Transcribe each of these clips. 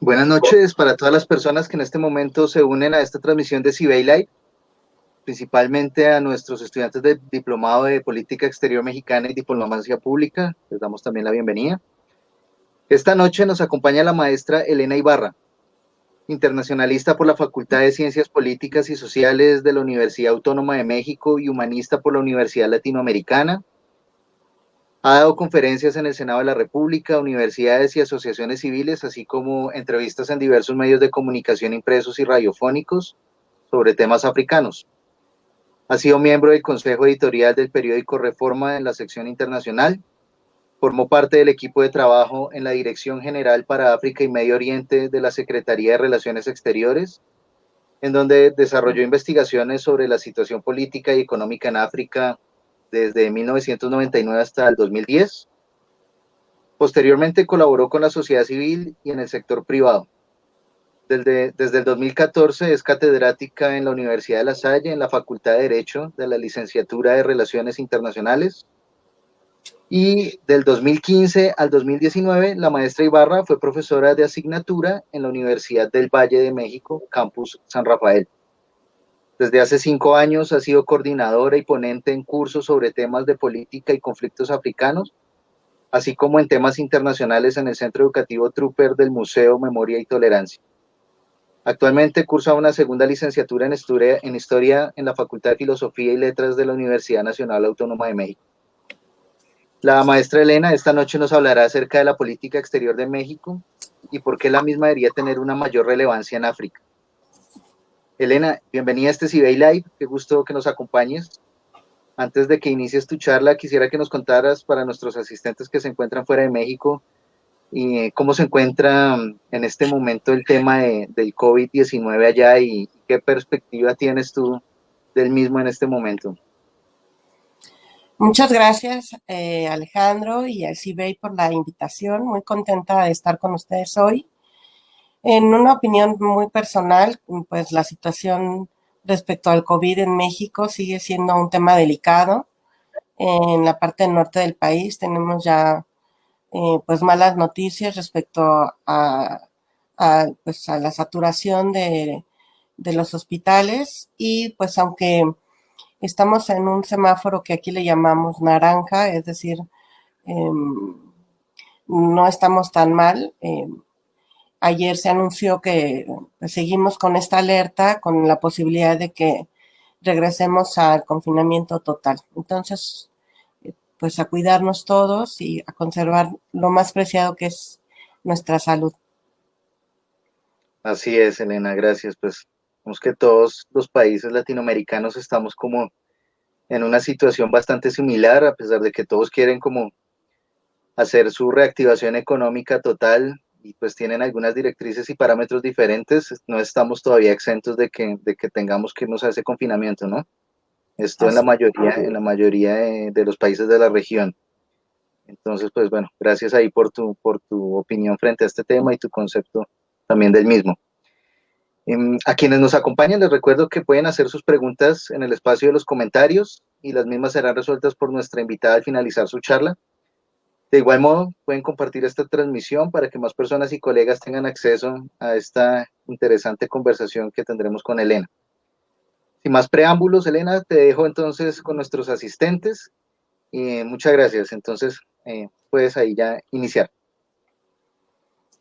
Buenas noches para todas las personas que en este momento se unen a esta transmisión de CIBEI Live, principalmente a nuestros estudiantes de Diplomado de Política Exterior Mexicana y Diplomacia Pública. Les damos también la bienvenida. Esta noche nos acompaña la maestra Elena Ibarra, internacionalista por la Facultad de Ciencias Políticas y Sociales de la Universidad Autónoma de México y humanista por la Universidad Latinoamericana. Ha dado conferencias en el Senado de la República, universidades y asociaciones civiles, así como entrevistas en diversos medios de comunicación impresos y radiofónicos sobre temas africanos. Ha sido miembro del Consejo Editorial del periódico Reforma en la sección internacional. Formó parte del equipo de trabajo en la Dirección General para África y Medio Oriente de la Secretaría de Relaciones Exteriores, en donde desarrolló investigaciones sobre la situación política y económica en África desde 1999 hasta el 2010. Posteriormente colaboró con la sociedad civil y en el sector privado. Desde el 2014 es catedrática en la Universidad de La Salle, en la Facultad de Derecho de la Licenciatura de Relaciones Internacionales. Y del 2015 al 2019, la maestra Ibarra fue profesora de asignatura en la Universidad del Valle de México, Campus San Rafael. Desde hace 5 años ha sido coordinadora y ponente en cursos sobre temas de política y conflictos africanos, así como en temas internacionales en el Centro Educativo Trooper del Museo Memoria y Tolerancia. Actualmente cursa una segunda licenciatura en Historia en la Facultad de Filosofía y Letras de la Universidad Nacional Autónoma de México. La maestra Elena esta noche nos hablará acerca de la política exterior de México y por qué la misma debería tener una mayor relevancia en África. Elena, bienvenida a este CIBEI Live, qué gusto que nos acompañes. Antes de que inicies tu charla, quisiera que nos contaras para nuestros asistentes que se encuentran fuera de México y cómo se encuentra en este momento el tema del COVID-19 allá y qué perspectiva tienes tú del mismo en este momento. Muchas gracias, Alejandro y al CIBEI por la invitación. Muy contenta de estar con ustedes hoy. En una opinión muy personal, pues la situación respecto al COVID en México sigue siendo un tema delicado. En la parte norte del país tenemos ya pues malas noticias respecto pues a la saturación de los hospitales y pues aunque estamos en un semáforo que aquí le llamamos naranja, es decir, eh, no estamos tan mal. Ayer se anunció que pues, seguimos con esta alerta, con la posibilidad de que regresemos al confinamiento total. Entonces, pues a cuidarnos todos y a conservar lo más preciado que es nuestra salud. Así es, Elena, gracias. Pues vemos que todos los países latinoamericanos estamos como en una situación bastante similar, a pesar de que todos quieren como hacer su reactivación económica total y pues tienen algunas directrices y parámetros diferentes, no estamos todavía exentos de que tengamos que irnos a ese confinamiento, ¿no? Esto Así. en la mayoría de los países de la región. Entonces, pues bueno, gracias ahí por tu opinión frente a este tema y tu concepto también del mismo. A quienes nos acompañan les recuerdo que pueden hacer sus preguntas en el espacio de los comentarios y las mismas serán resueltas por nuestra invitada al finalizar su charla. De igual modo, pueden compartir esta transmisión para que más personas y colegas tengan acceso a esta interesante conversación que tendremos con Elena. Sin más preámbulos, Elena, te dejo entonces con nuestros asistentes y muchas gracias. Entonces, puedes ahí ya iniciar.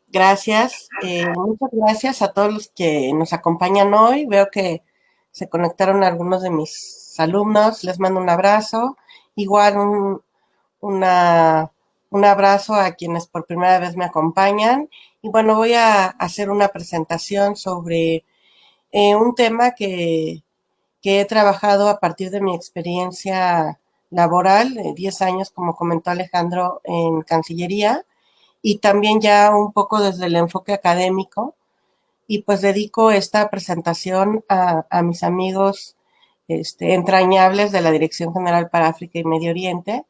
Gracias. Muchas gracias a todos los que nos acompañan hoy. Veo que se conectaron algunos de mis alumnos. Les mando un abrazo. Igual una, un abrazo a quienes por primera vez me acompañan. Y bueno, voy a hacer una presentación sobre un tema que he trabajado a partir de mi experiencia laboral, 10 años, como comentó Alejandro, en Cancillería, y también ya un poco desde el enfoque académico. Y pues dedico esta presentación a mis amigos entrañables de la Dirección General para África y Medio Oriente,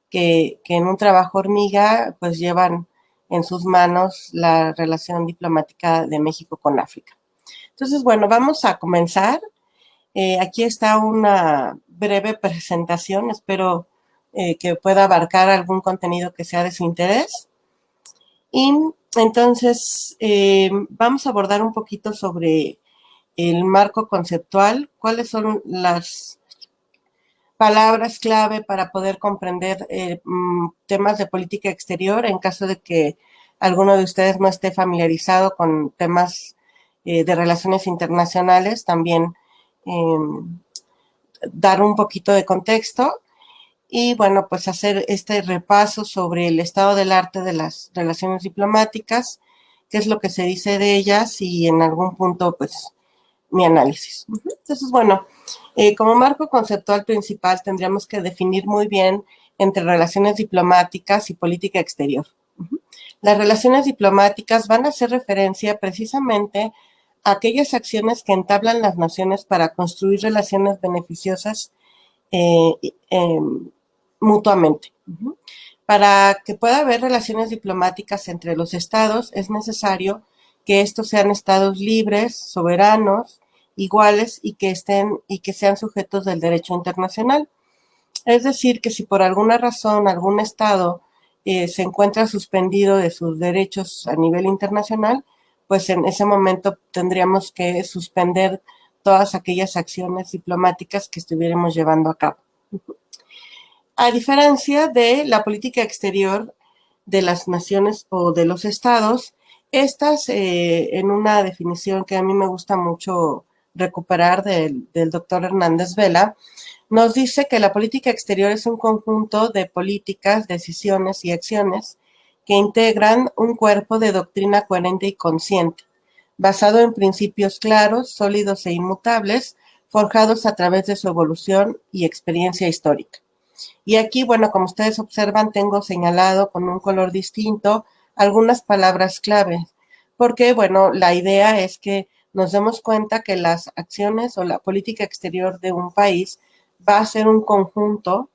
que en un trabajo hormiga pues llevan en sus manos la relación diplomática de México con África. Entonces, bueno, vamos a comenzar. Aquí está una breve presentación, espero que pueda abarcar algún contenido que sea de su interés. Y Entonces, vamos a abordar un poquito sobre el marco conceptual, cuáles son las palabras clave para poder comprender temas de política exterior en caso de que alguno de ustedes no esté familiarizado con temas de relaciones internacionales, también dar un poquito de contexto y bueno, pues hacer este repaso sobre el estado del arte de las relaciones diplomáticas, qué es lo que se dice de ellas y en algún punto pues mi análisis. Entonces, bueno, como marco conceptual principal tendríamos que definir muy bien entre relaciones diplomáticas y política exterior. Las relaciones diplomáticas van a hacer referencia precisamente a aquellas acciones que entablan las naciones para construir relaciones beneficiosas eh, eh, mutuamente. Para que pueda haber relaciones diplomáticas entre los estados es necesario que estos sean estados libres, soberanos, iguales y que sean sujetos del derecho internacional. Es decir, que si por alguna razón algún estado se encuentra suspendido de sus derechos a nivel internacional, pues en ese momento tendríamos que suspender todas aquellas acciones diplomáticas que estuviéramos llevando a cabo. A diferencia de la política exterior de las naciones o de los estados, estas, en una definición que a mí me gusta mucho recuperar del doctor Hernández Vela, nos dice que la política exterior es un conjunto de políticas, decisiones y acciones que integran un cuerpo de doctrina coherente y consciente, basado en principios claros, sólidos e inmutables, forjados a través de su evolución y experiencia histórica. Y aquí, bueno, como ustedes observan, tengo señalado con un color distinto algunas palabras clave, porque, bueno, la idea es que nos demos cuenta que las acciones o la política exterior de un país va a ser un conjunto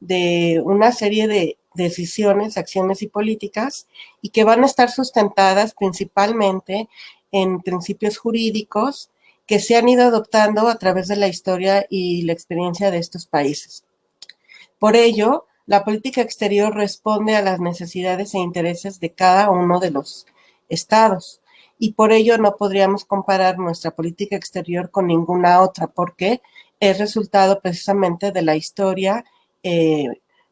de una serie de decisiones, acciones y políticas y que van a estar sustentadas principalmente en principios jurídicos que se han ido adoptando a través de la historia y la experiencia de estos países. Por ello, la política exterior responde a las necesidades e intereses de cada uno de los estados y por ello no podríamos comparar nuestra política exterior con ninguna otra porque es resultado precisamente de la historia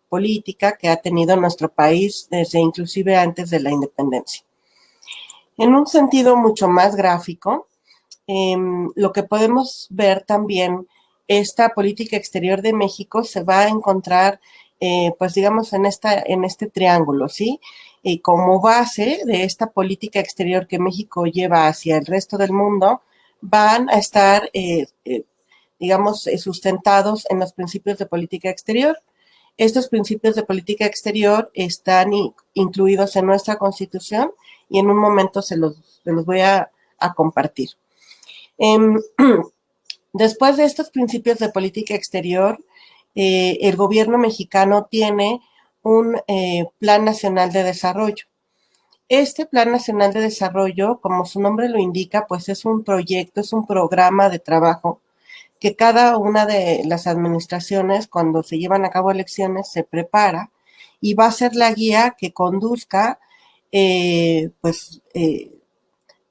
política que ha tenido nuestro país desde inclusive antes de la independencia. En un sentido mucho más gráfico, lo que podemos ver también, esta política exterior de México se va a encontrar, pues digamos, en este triángulo, ¿sí? Y como base de esta política exterior que México lleva hacia el resto del mundo, van a estar, digamos, sustentados en los principios de política exterior. Estos principios de política exterior están incluidos en nuestra Constitución y en un momento se los voy a compartir. Después de estos principios de política exterior, el gobierno mexicano tiene un Plan Nacional de Desarrollo. Este Plan Nacional de Desarrollo, como su nombre lo indica, pues es un proyecto, es un programa de trabajo que cada una de las administraciones, cuando se llevan a cabo elecciones, se prepara y va a ser la guía que conduzca,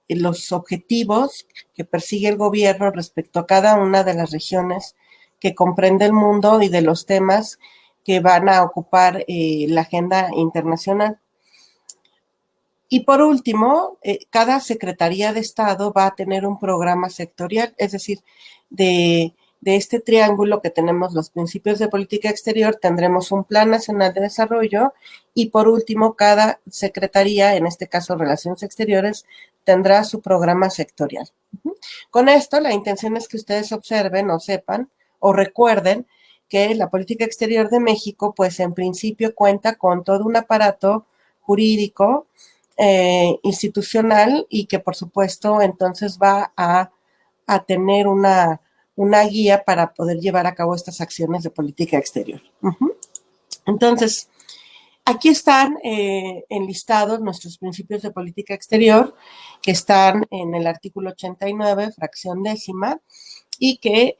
los objetivos que persigue el gobierno respecto a cada una de las regiones que comprende el mundo y de los temas que van a ocupar la agenda internacional. Y por último, cada Secretaría de Estado va a tener un programa sectorial, es decir, de este triángulo que tenemos los principios de política exterior, tendremos un Plan Nacional de Desarrollo y por último, cada secretaría, en este caso Relaciones Exteriores, tendrá su programa sectorial. Con esto, la intención es que ustedes observen o sepan o recuerden que la política exterior de México, pues en principio cuenta con todo un aparato jurídico, institucional y que por supuesto entonces va a tener una guía para poder llevar a cabo estas acciones de política exterior. Entonces, aquí están enlistados nuestros principios de política exterior, que están en el artículo 89, fracción décima, y que,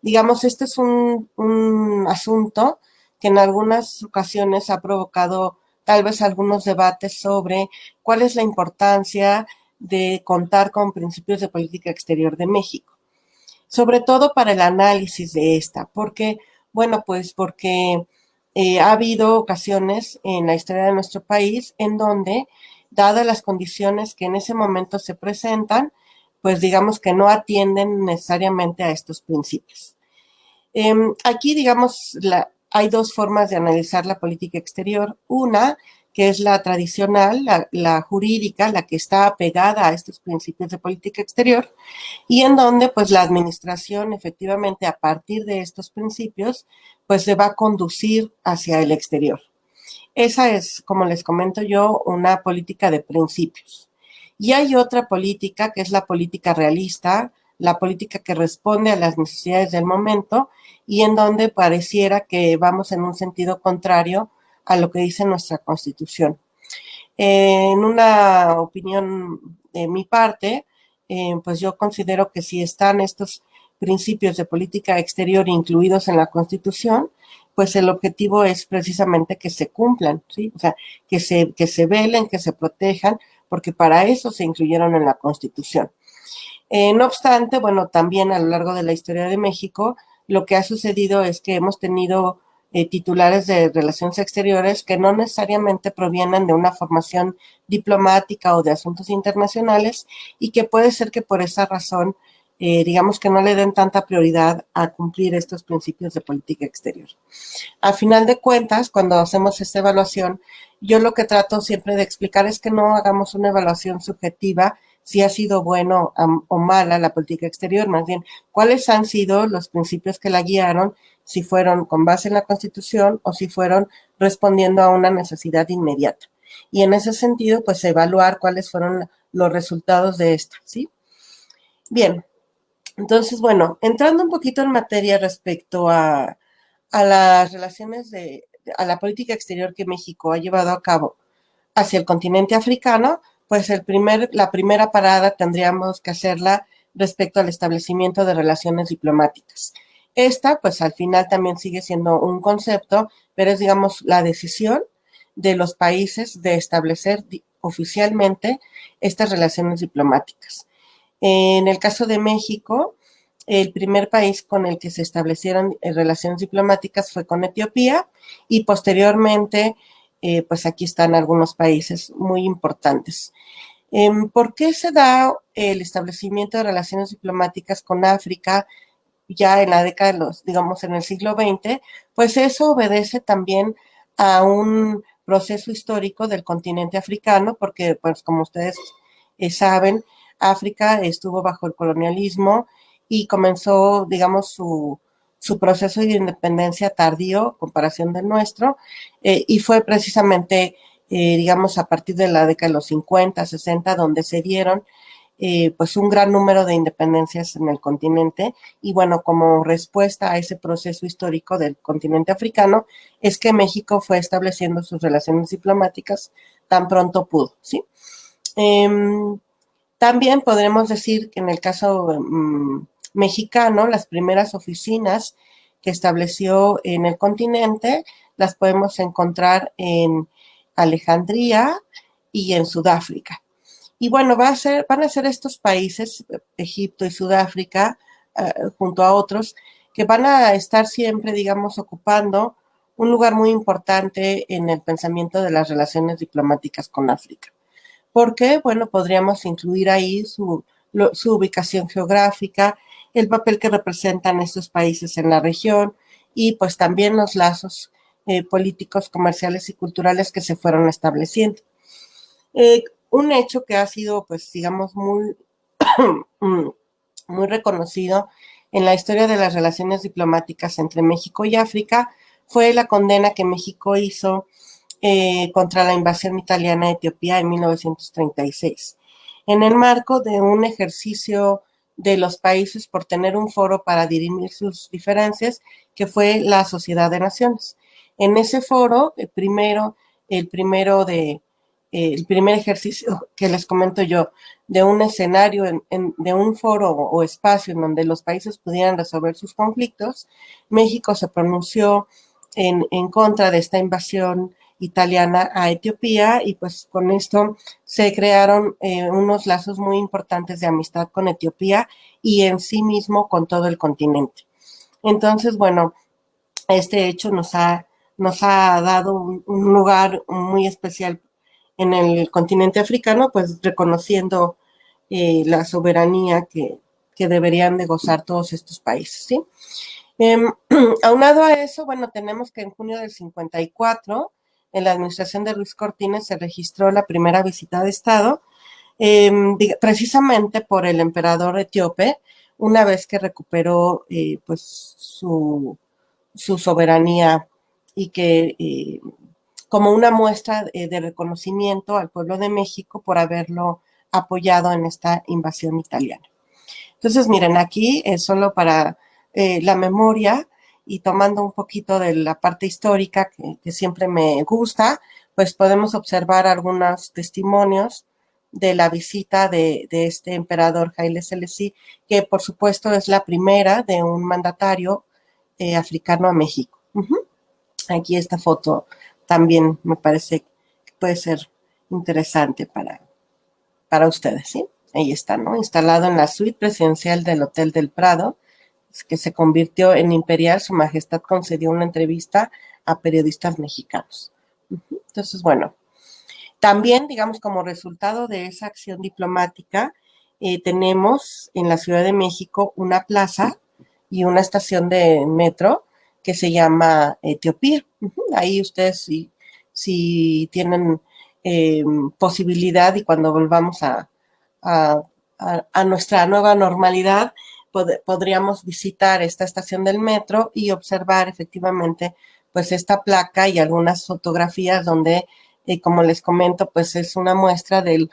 digamos, este es un asunto que en algunas ocasiones ha provocado tal vez algunos debates sobre cuál es la importancia de contar con principios de política exterior de México, sobre todo para el análisis de esta, porque, bueno, pues porque ha habido ocasiones en la historia de nuestro país en donde, dadas las condiciones que en ese momento se presentan, pues digamos que no atienden necesariamente a estos principios. Aquí, digamos, hay dos formas de analizar la política exterior. Una, que es la tradicional, la jurídica, la que está apegada a estos principios de política exterior, y en donde pues la administración efectivamente a partir de estos principios pues se va a conducir hacia el exterior. Esa es, como les comento yo, una política de principios. Y hay otra política que es la política realista, la política que responde a las necesidades del momento y en donde pareciera que vamos en un sentido contrario a lo que dice nuestra Constitución. En una opinión de mi parte, pues yo considero que si están estos principios de política exterior incluidos en la Constitución, pues el objetivo es precisamente que se cumplan, ¿sí? O sea, que se velen, que se protejan, porque para eso se incluyeron en la Constitución. No obstante, bueno, también a lo largo de la historia de México, lo que ha sucedido es que hemos tenido titulares de relaciones exteriores que no necesariamente provienen de una formación diplomática o de asuntos internacionales y que puede ser que por esa razón, digamos que no le den tanta prioridad a cumplir estos principios de política exterior. A final de cuentas, cuando hacemos esta evaluación, yo lo que trato siempre de explicar es que no hagamos una evaluación subjetiva si ha sido bueno o mala la política exterior, más bien cuáles han sido los principios que la guiaron, si fueron con base en la Constitución o si fueron respondiendo a una necesidad inmediata. Y en ese sentido, pues evaluar cuáles fueron los resultados de esta, ¿sí? Bien, entonces, bueno, entrando un poquito en materia respecto a las relaciones a la política exterior que México ha llevado a cabo hacia el continente africano, pues la primera parada tendríamos que hacerla respecto al establecimiento de relaciones diplomáticas. Esta, pues al final también sigue siendo un concepto, pero es, digamos, la decisión de los países de establecer oficialmente estas relaciones diplomáticas. En el caso de México, el primer país con el que se establecieron relaciones diplomáticas fue con Etiopía y posteriormente, pues aquí están algunos países muy importantes. ¿Por qué se da el establecimiento de relaciones diplomáticas con África ya en la década de digamos, en el siglo XX? Pues eso obedece también a un proceso histórico del continente africano, porque, pues, como ustedes saben, África estuvo bajo el colonialismo y comenzó, digamos, su proceso de independencia tardío, comparación del nuestro, y fue precisamente, digamos, a partir de la década de los 50, 60, donde se dieron pues un gran número de independencias en el continente y bueno, como respuesta a ese proceso histórico del continente africano es que México fue estableciendo sus relaciones diplomáticas tan pronto pudo, ¿sí? También podremos decir que en el caso mexicano, las primeras oficinas que estableció en el continente las podemos encontrar en Alejandría y en Sudáfrica. Y bueno, van a ser estos países, Egipto y Sudáfrica, junto a otros, que van a estar siempre, digamos, ocupando un lugar muy importante en el pensamiento de las relaciones diplomáticas con África. ¿Por qué? Bueno, podríamos incluir ahí su ubicación geográfica, el papel que representan estos países en la región y pues también los lazos políticos, comerciales y culturales que se fueron estableciendo. Un hecho que ha sido, pues, digamos, muy, muy reconocido en la historia de las relaciones diplomáticas entre México y África fue la condena que México hizo contra la invasión italiana a Etiopía en 1936, en el marco de un ejercicio de los países por tener un foro para dirimir sus diferencias, que fue la Sociedad de Naciones. En ese foro, el primer ejercicio que les comento yo, de un escenario, de un foro o espacio en donde los países pudieran resolver sus conflictos, México se pronunció en contra de esta invasión italiana a Etiopía, y pues con esto se crearon unos lazos muy importantes de amistad con Etiopía y en sí mismo con todo el continente. Entonces, bueno, este hecho nos ha dado un lugar muy especial en el continente africano, pues reconociendo la soberanía que deberían de gozar todos estos países, ¿sí? Aunado a eso, bueno, tenemos que en junio del 54, en la administración de Luis Cortines, se registró la primera visita de Estado, precisamente por el emperador etíope, una vez que recuperó pues su soberanía y que como una muestra de reconocimiento al pueblo de México por haberlo apoyado en esta invasión italiana. Entonces, miren, aquí es solo para la memoria y tomando un poquito de la parte histórica que siempre me gusta, pues podemos observar algunos testimonios de la visita de este emperador Haile Selassie, que por supuesto es la primera de un mandatario africano a México. Aquí esta foto también me parece que puede ser interesante para ustedes, ¿sí? Ahí está, ¿no? Instalado en la suite presidencial del Hotel del Prado, que se convirtió en imperial, Su Majestad concedió una entrevista a periodistas mexicanos. Entonces, bueno, también, digamos, como resultado de esa acción diplomática, tenemos en la Ciudad de México una plaza y una estación de metro que se llama Etiopía. Ahí ustedes si tienen posibilidad y cuando volvamos a nuestra nueva normalidad, podríamos visitar esta estación del metro y observar efectivamente pues esta placa y algunas fotografías donde, como les comento, pues es una muestra del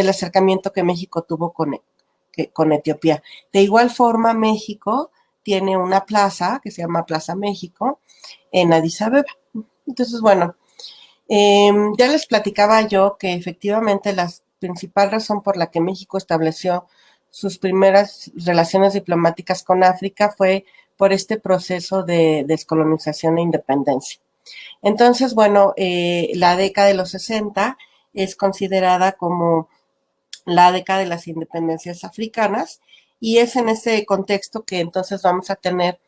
acercamiento que México tuvo con Etiopía. De igual forma, México tiene una plaza que se llama Plaza México en Addis Abeba. Entonces, bueno, ya les platicaba yo que efectivamente la principal razón por la que México estableció sus primeras relaciones diplomáticas con África fue por este proceso de descolonización e independencia. Entonces, bueno, la década de los 60 es considerada como la década de las independencias africanas y es en ese contexto que entonces vamos a tener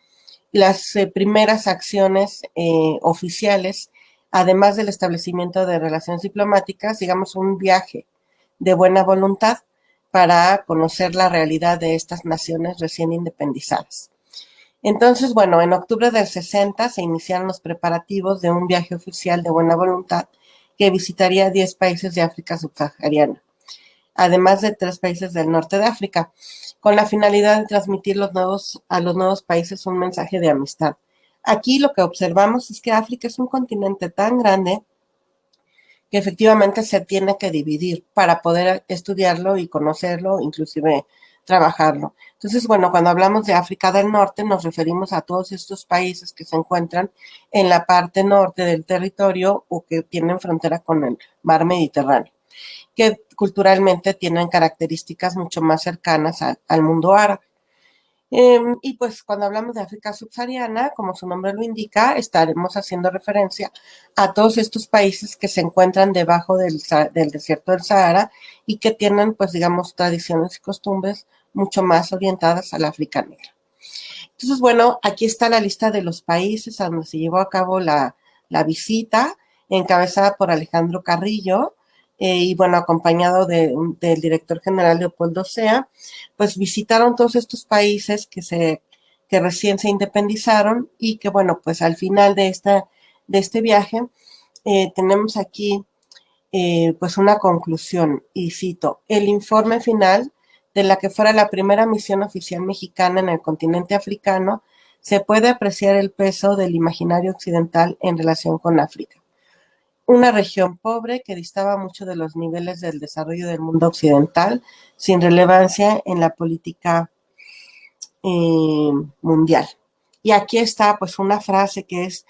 las primeras acciones oficiales, además del establecimiento de relaciones diplomáticas, digamos un viaje de buena voluntad para conocer la realidad de estas naciones recién independizadas. Entonces, bueno, en octubre del 60 se iniciaron los preparativos de un viaje oficial de buena voluntad que visitaría 10 países de África subsahariana, además de 3 países del norte de África, con la finalidad de transmitir a los nuevos países un mensaje de amistad. Aquí lo que observamos es que África es un continente tan grande que efectivamente se tiene que dividir para poder estudiarlo y conocerlo, inclusive trabajarlo. Entonces, bueno, cuando hablamos de África del Norte, nos referimos a todos estos países que se encuentran en la parte norte del territorio o que tienen frontera con el mar Mediterráneo, que culturalmente tienen características mucho más cercanas al mundo árabe. Y pues cuando hablamos de África subsahariana, como su nombre lo indica, estaremos haciendo referencia a todos estos países que se encuentran debajo del desierto del Sahara y que tienen, pues digamos, tradiciones y costumbres mucho más orientadas al África negra. Entonces, bueno, aquí está la lista de los países a donde se llevó a cabo la visita, encabezada por Alejandro Carrillo, y bueno, acompañado del director general Leopoldo Sea, pues visitaron todos estos países que recién se independizaron y que bueno, pues al final de este viaje tenemos aquí pues una conclusión, y cito, el informe final de la que fuera la primera misión oficial mexicana en el continente africano, se puede apreciar el peso del imaginario occidental en relación con África. Una región pobre que distaba mucho de los niveles del desarrollo del mundo occidental, sin relevancia en la política mundial. Y aquí está pues una frase que es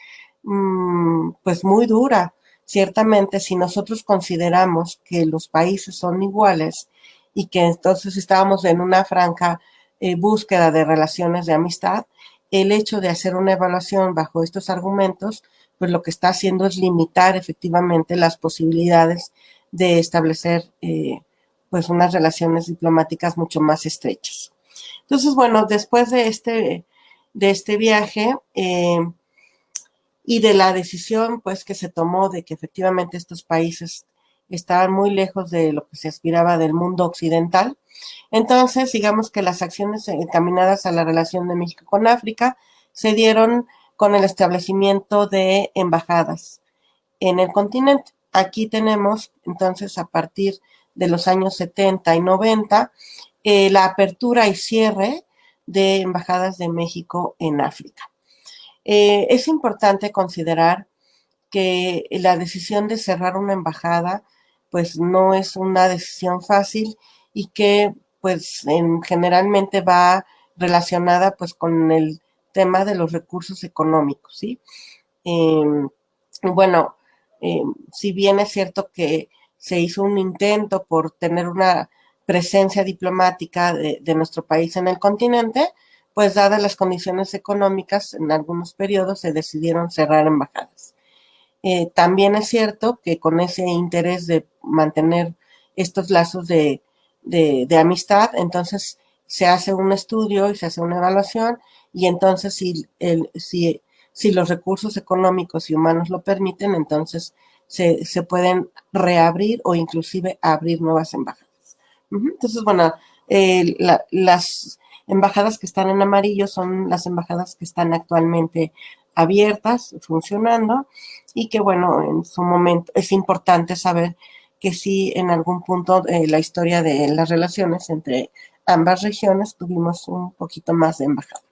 pues muy dura. Ciertamente, si nosotros consideramos que los países son iguales y que entonces estábamos en una franca búsqueda de relaciones de amistad, el hecho de hacer una evaluación bajo estos argumentos pues lo que está haciendo es limitar efectivamente las posibilidades de establecer pues unas relaciones diplomáticas mucho más estrechas. Entonces, bueno, después de este viaje y de la decisión pues que se tomó de que efectivamente estos países estaban muy lejos de lo que se aspiraba del mundo occidental, entonces digamos que las acciones encaminadas a la relación de México con África se dieron con el establecimiento de embajadas en el continente. Aquí tenemos entonces a partir de los años 70 y 90 la apertura y cierre de embajadas de México en África. Es importante considerar que la decisión de cerrar una embajada pues no es una decisión fácil y que pues generalmente va relacionada pues con el tema de los recursos económicos, ¿sí? Eh, bueno, si bien es cierto que se hizo un intento por tener una presencia diplomática de nuestro país en el continente, pues dadas las condiciones económicas, en algunos periodos se decidieron cerrar embajadas. También es cierto que con ese interés de mantener estos lazos de amistad, entonces se hace un estudio y se hace una evaluación y entonces si los recursos económicos y humanos lo permiten, entonces se pueden reabrir o inclusive abrir nuevas embajadas. Entonces, bueno, las embajadas que están en amarillo son las embajadas que están actualmente abiertas, funcionando, y que, bueno, en su momento es importante saber que sí, en algún punto la historia de las relaciones entre ambas regiones tuvimos un poquito más de embajadas.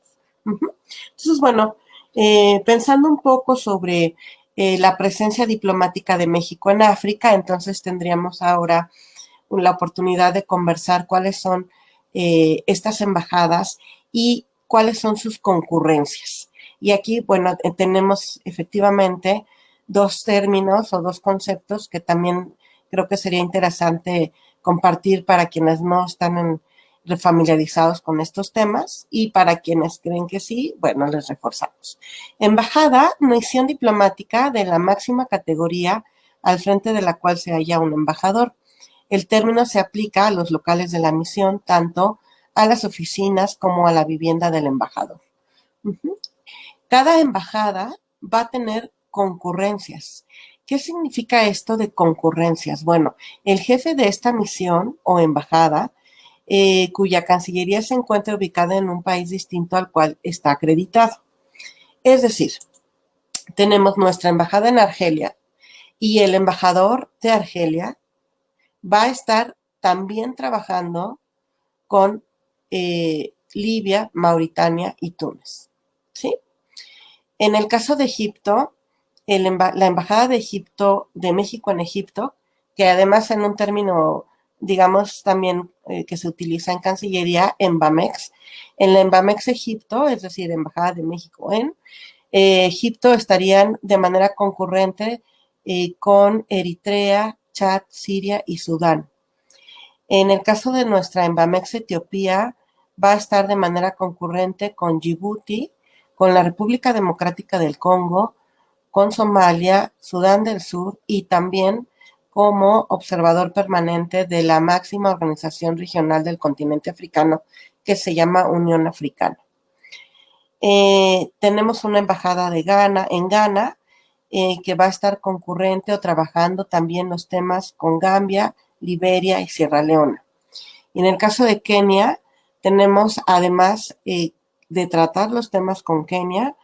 Entonces, bueno, pensando un poco sobre la presencia diplomática de México en África, entonces tendríamos ahora la oportunidad de conversar cuáles son estas embajadas y cuáles son sus concurrencias. Y aquí, bueno, tenemos efectivamente dos términos o dos conceptos que también creo que sería interesante compartir para quienes no están familiarizados con estos temas y para quienes creen que sí, bueno, les reforzamos. Embajada, misión diplomática de la máxima categoría al frente de la cual se halla un embajador. El término se aplica a los locales de la misión, tanto a las oficinas como a la vivienda del embajador. Cada embajada va a tener concurrencias. ¿Qué significa esto de concurrencias? Bueno, el jefe de esta misión o embajada, cuya cancillería se encuentra ubicada en un país distinto al cual está acreditado. Es decir, tenemos nuestra embajada en Argelia y el embajador de Argelia va a estar también trabajando con Libia, Mauritania y Túnez, ¿sí? En el caso de Egipto, la Embajada de Egipto, de México en Egipto, que además en un término, digamos, también que se utiliza en Cancillería, Embamex, en la Embamex Egipto, es decir, Embajada de México en Egipto, estarían de manera concurrente con Eritrea, Chad, Siria y Sudán. En el caso de nuestra Embamex Etiopía, va a estar de manera concurrente con Djibouti, con la República Democrática del Congo, con Somalia, Sudán del Sur y también como observador permanente de la máxima organización regional del continente africano, que se llama Unión Africana. Tenemos una embajada de Ghana, en Ghana, que va a estar concurrente o trabajando también los temas con Gambia, Liberia y Sierra Leona. Y en el caso de Kenia, tenemos además de tratar los temas con Kenia,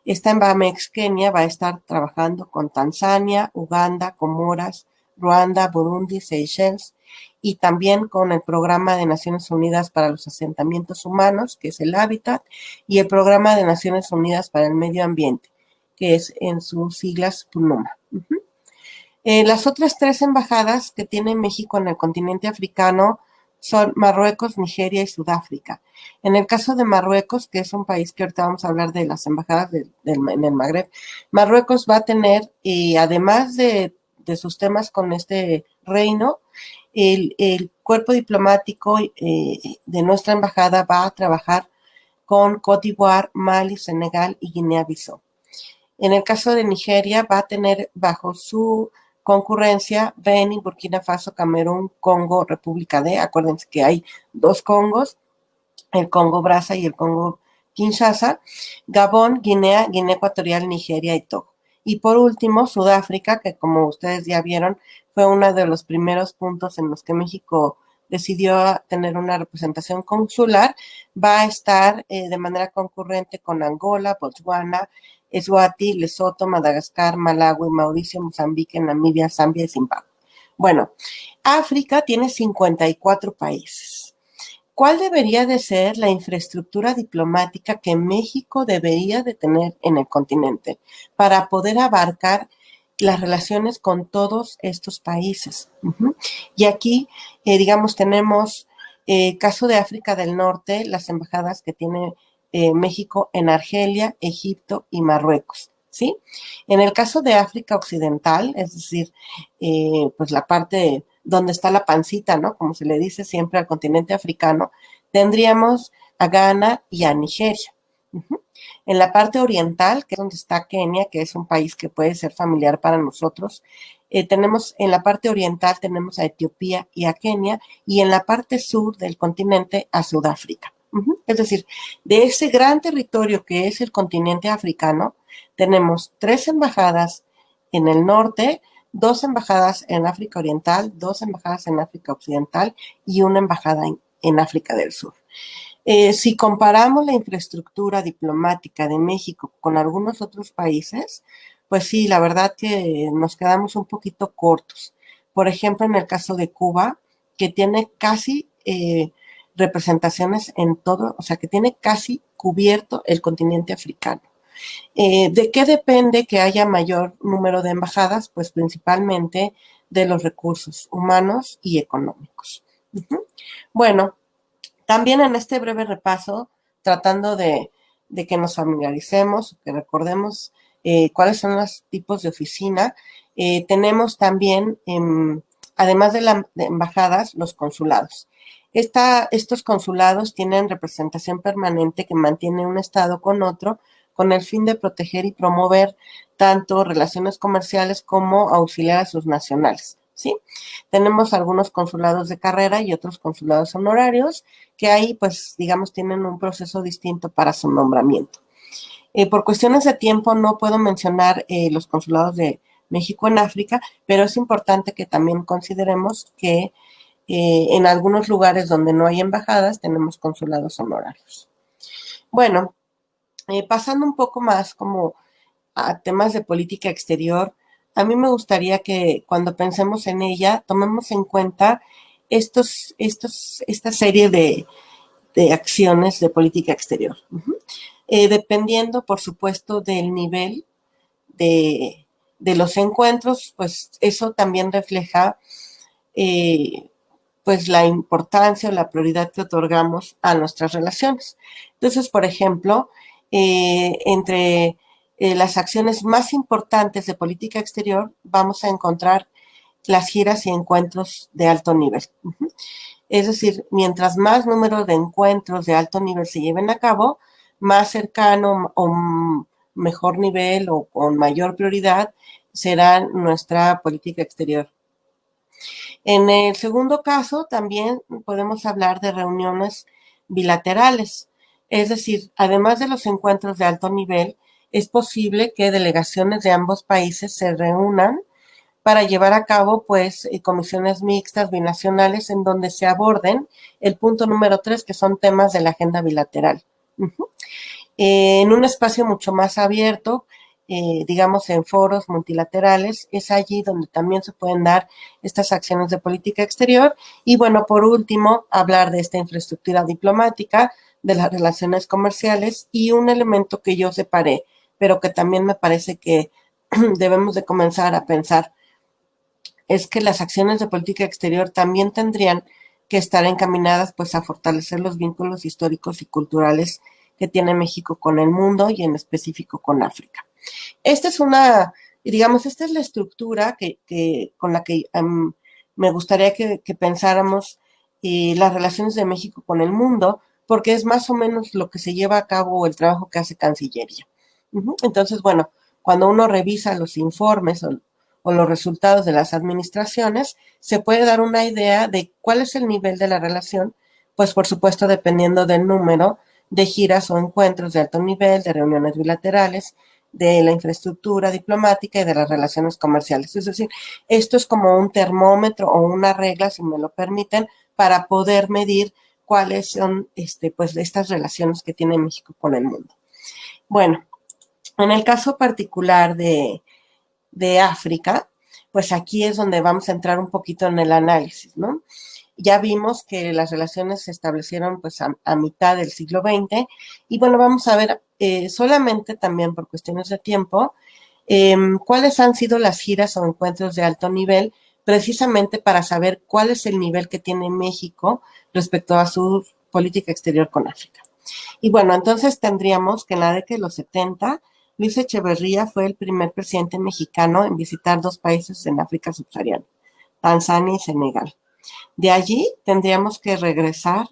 esta Embamex Kenia va a estar trabajando con Tanzania, Uganda, Comoras, Ruanda, Burundi, Seychelles y también con el Programa de Naciones Unidas para los Asentamientos Humanos, que es el Hábitat, y el Programa de Naciones Unidas para el Medio Ambiente, que es en sus siglas PNUMA. Las otras tres embajadas que tiene México en el continente africano son Marruecos, Nigeria y Sudáfrica. En el caso de Marruecos, que es un país que ahorita vamos a hablar de las embajadas en el Magreb, Marruecos va a tener, además de sus temas con este reino, el cuerpo diplomático de nuestra embajada va a trabajar con Côte d'Ivoire, Mali, Senegal y Guinea-Bissau. En el caso de Nigeria, va a tener bajo su concurrencia Benin, Burkina Faso, Camerún, Congo, República de, acuérdense que hay dos Congos, el Congo Braza y el Congo Kinshasa, Gabón, Guinea, Guinea Ecuatorial, Nigeria y Togo. Y por último, Sudáfrica, que como ustedes ya vieron, fue uno de los primeros puntos en los que México decidió tener una representación consular, va a estar de manera concurrente con Angola, Botswana, Eswati, Lesoto, Madagascar, Malawi, Mauricio, Mozambique, Namibia, Zambia y Zimbabue. Bueno, África tiene 54 países. ¿Cuál debería de ser la infraestructura diplomática que México debería de tener en el continente para poder abarcar las relaciones con todos estos países? Y aquí, digamos, tenemos caso de África del Norte, las embajadas que tiene México en Argelia, Egipto y Marruecos. ¿Sí? En el caso de África Occidental, es decir, pues la parte donde está la pancita, ¿no? Como se le dice siempre al continente africano, tendríamos a Ghana y a Nigeria. En la parte oriental, que es donde está Kenia, que es un país que puede ser familiar para nosotros, tenemos en la parte oriental tenemos a Etiopía y a Kenia, y en la parte sur del continente a Sudáfrica. Es decir, de ese gran territorio que es el continente africano, tenemos 3 embajadas en el norte, 2 embajadas en África Oriental, 2 embajadas en África Occidental y una embajada en África del Sur. Si comparamos la infraestructura diplomática de México con algunos otros países, pues sí, la verdad que nos quedamos un poquito cortos. Por ejemplo, en el caso de Cuba, que tiene casi representaciones en todo, o sea, que tiene casi cubierto el continente africano. ¿De qué depende que haya mayor número de embajadas? Pues principalmente de los recursos humanos y económicos. Bueno, también en este breve repaso, tratando de que nos familiaricemos, que recordemos cuáles son los tipos de oficina, tenemos también, además de embajadas, los consulados. Estos consulados tienen representación permanente que mantiene un estado con otro con el fin de proteger y promover tanto relaciones comerciales como auxiliar a sus nacionales. ¿Sí? Tenemos algunos consulados de carrera y otros consulados honorarios que ahí, pues, digamos, tienen un proceso distinto para su nombramiento. Por cuestiones de tiempo no puedo mencionar los consulados de México en África, pero es importante que también consideremos que en algunos lugares donde no hay embajadas tenemos consulados honorarios. Bueno, pasando un poco más como a temas de política exterior, a mí me gustaría que cuando pensemos en ella tomemos en cuenta esta serie de acciones de política exterior. Dependiendo, por supuesto, del nivel de los encuentros, pues eso también refleja pues la importancia o la prioridad que otorgamos a nuestras relaciones. Entonces, por ejemplo, entre las acciones más importantes de política exterior vamos a encontrar las giras y encuentros de alto nivel. Es decir, mientras más número de encuentros de alto nivel se lleven a cabo, más cercano o mejor nivel o con mayor prioridad será nuestra política exterior. En el segundo caso, también podemos hablar de reuniones bilaterales. Es decir, además de los encuentros de alto nivel, es posible que delegaciones de ambos países se reúnan para llevar a cabo, pues, comisiones mixtas binacionales en donde se aborden el punto número 3, que son temas de la agenda bilateral. En un espacio mucho más abierto, digamos en foros multilaterales, es allí donde también se pueden dar estas acciones de política exterior. Y bueno, por último, hablar de esta infraestructura diplomática, de las relaciones comerciales y un elemento que yo separé, pero que también me parece que debemos de comenzar a pensar, es que las acciones de política exterior también tendrían que estar encaminadas pues a fortalecer los vínculos históricos y culturales que tiene México con el mundo y en específico con África. Esta es esta es la estructura con la que me gustaría que pensáramos las relaciones de México con el mundo, porque es más o menos lo que se lleva a cabo el trabajo que hace Cancillería. Entonces, bueno, cuando uno revisa los informes o los resultados de las administraciones, se puede dar una idea de cuál es el nivel de la relación, pues por supuesto dependiendo del número de giras o encuentros de alto nivel, de reuniones bilaterales, de la infraestructura diplomática y de las relaciones comerciales. Es decir, esto es como un termómetro o una regla, si me lo permiten, para poder medir cuáles son pues, estas relaciones que tiene México con el mundo. Bueno, en el caso particular de África, pues aquí es donde vamos a entrar un poquito en el análisis, ¿no? Ya vimos que las relaciones se establecieron pues a mitad del siglo XX y bueno, vamos a ver solamente también por cuestiones de tiempo cuáles han sido las giras o encuentros de alto nivel precisamente para saber cuál es el nivel que tiene México respecto a su política exterior con África. Y bueno, entonces tendríamos que en la década de los 70, Luis Echeverría fue el primer presidente mexicano en visitar 2 países en África subsahariana, Tanzania y Senegal. De allí tendríamos que regresar,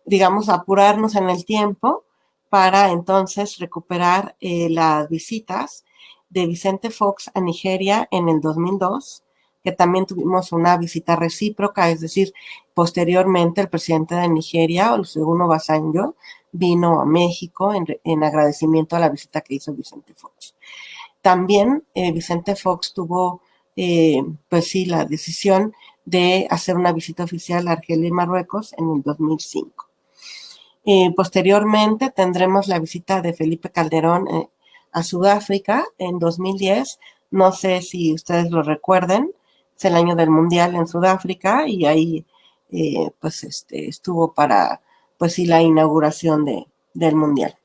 digamos, apurarnos en el tiempo para entonces recuperar las visitas de Vicente Fox a Nigeria en el 2002, que también tuvimos una visita recíproca, es decir, posteriormente el presidente de Nigeria, Olusegun Obasanjo, vino a México en agradecimiento a la visita que hizo Vicente Fox. También Vicente Fox tuvo, pues sí, la decisión de hacer una visita oficial a Argelia y Marruecos en el 2005. Posteriormente tendremos la visita de Felipe Calderón a Sudáfrica en 2010. No sé si ustedes lo recuerden, es el año del Mundial en Sudáfrica y ahí pues estuvo para pues sí la inauguración del Mundial.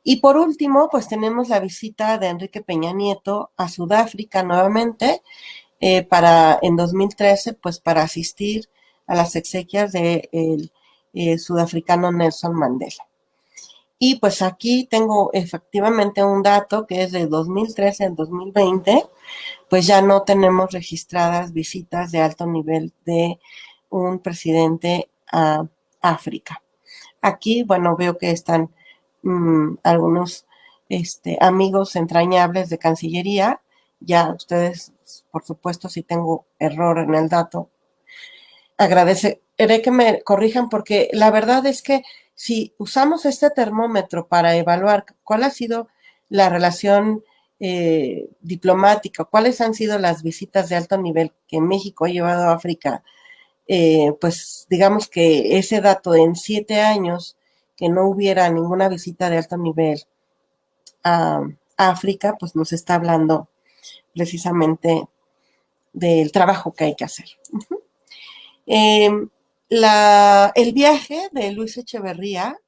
Y por último, pues tenemos la visita de Enrique Peña Nieto a Sudáfrica nuevamente en 2013, pues para asistir a las exequias del sudafricano Nelson Mandela. Y pues aquí tengo efectivamente un dato que es de 2013 al 2020, pues ya no tenemos registradas visitas de alto nivel de un presidente a África. Aquí, bueno, veo que están algunos amigos entrañables de Cancillería. Ya ustedes, por supuesto, si tengo error en el dato, agradeceré que me corrijan porque la verdad es que si usamos este termómetro para evaluar cuál ha sido la relación diplomática, cuáles han sido las visitas de alto nivel que México ha llevado a África, pues digamos que ese dato en 7 años que no hubiera ninguna visita de alto nivel a África, pues nos está hablando precisamente del trabajo que hay que hacer. El viaje de Luis Echeverría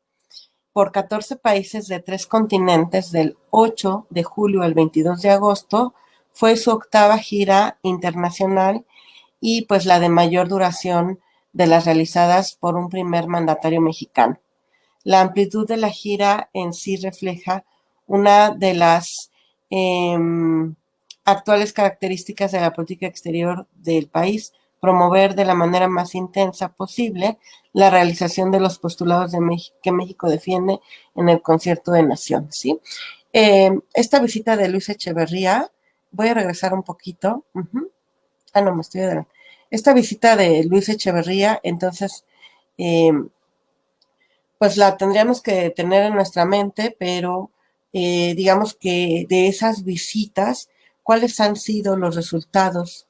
por 14 países de 3 continentes del 8 de julio al 22 de agosto fue su 8ª gira internacional y pues la de mayor duración de las realizadas por un primer mandatario mexicano. La amplitud de la gira en sí refleja una de las actuales características de la política exterior del país, promover de la manera más intensa posible la realización de los postulados que México defiende en el Concierto de Naciones, ¿sí? Esta visita de Luis Echeverría, voy a regresar un poquito. No, me estoy adelante. Esta visita de Luis Echeverría, entonces, pues la tendríamos que tener en nuestra mente, pero digamos que de esas visitas, ¿cuáles han sido los resultados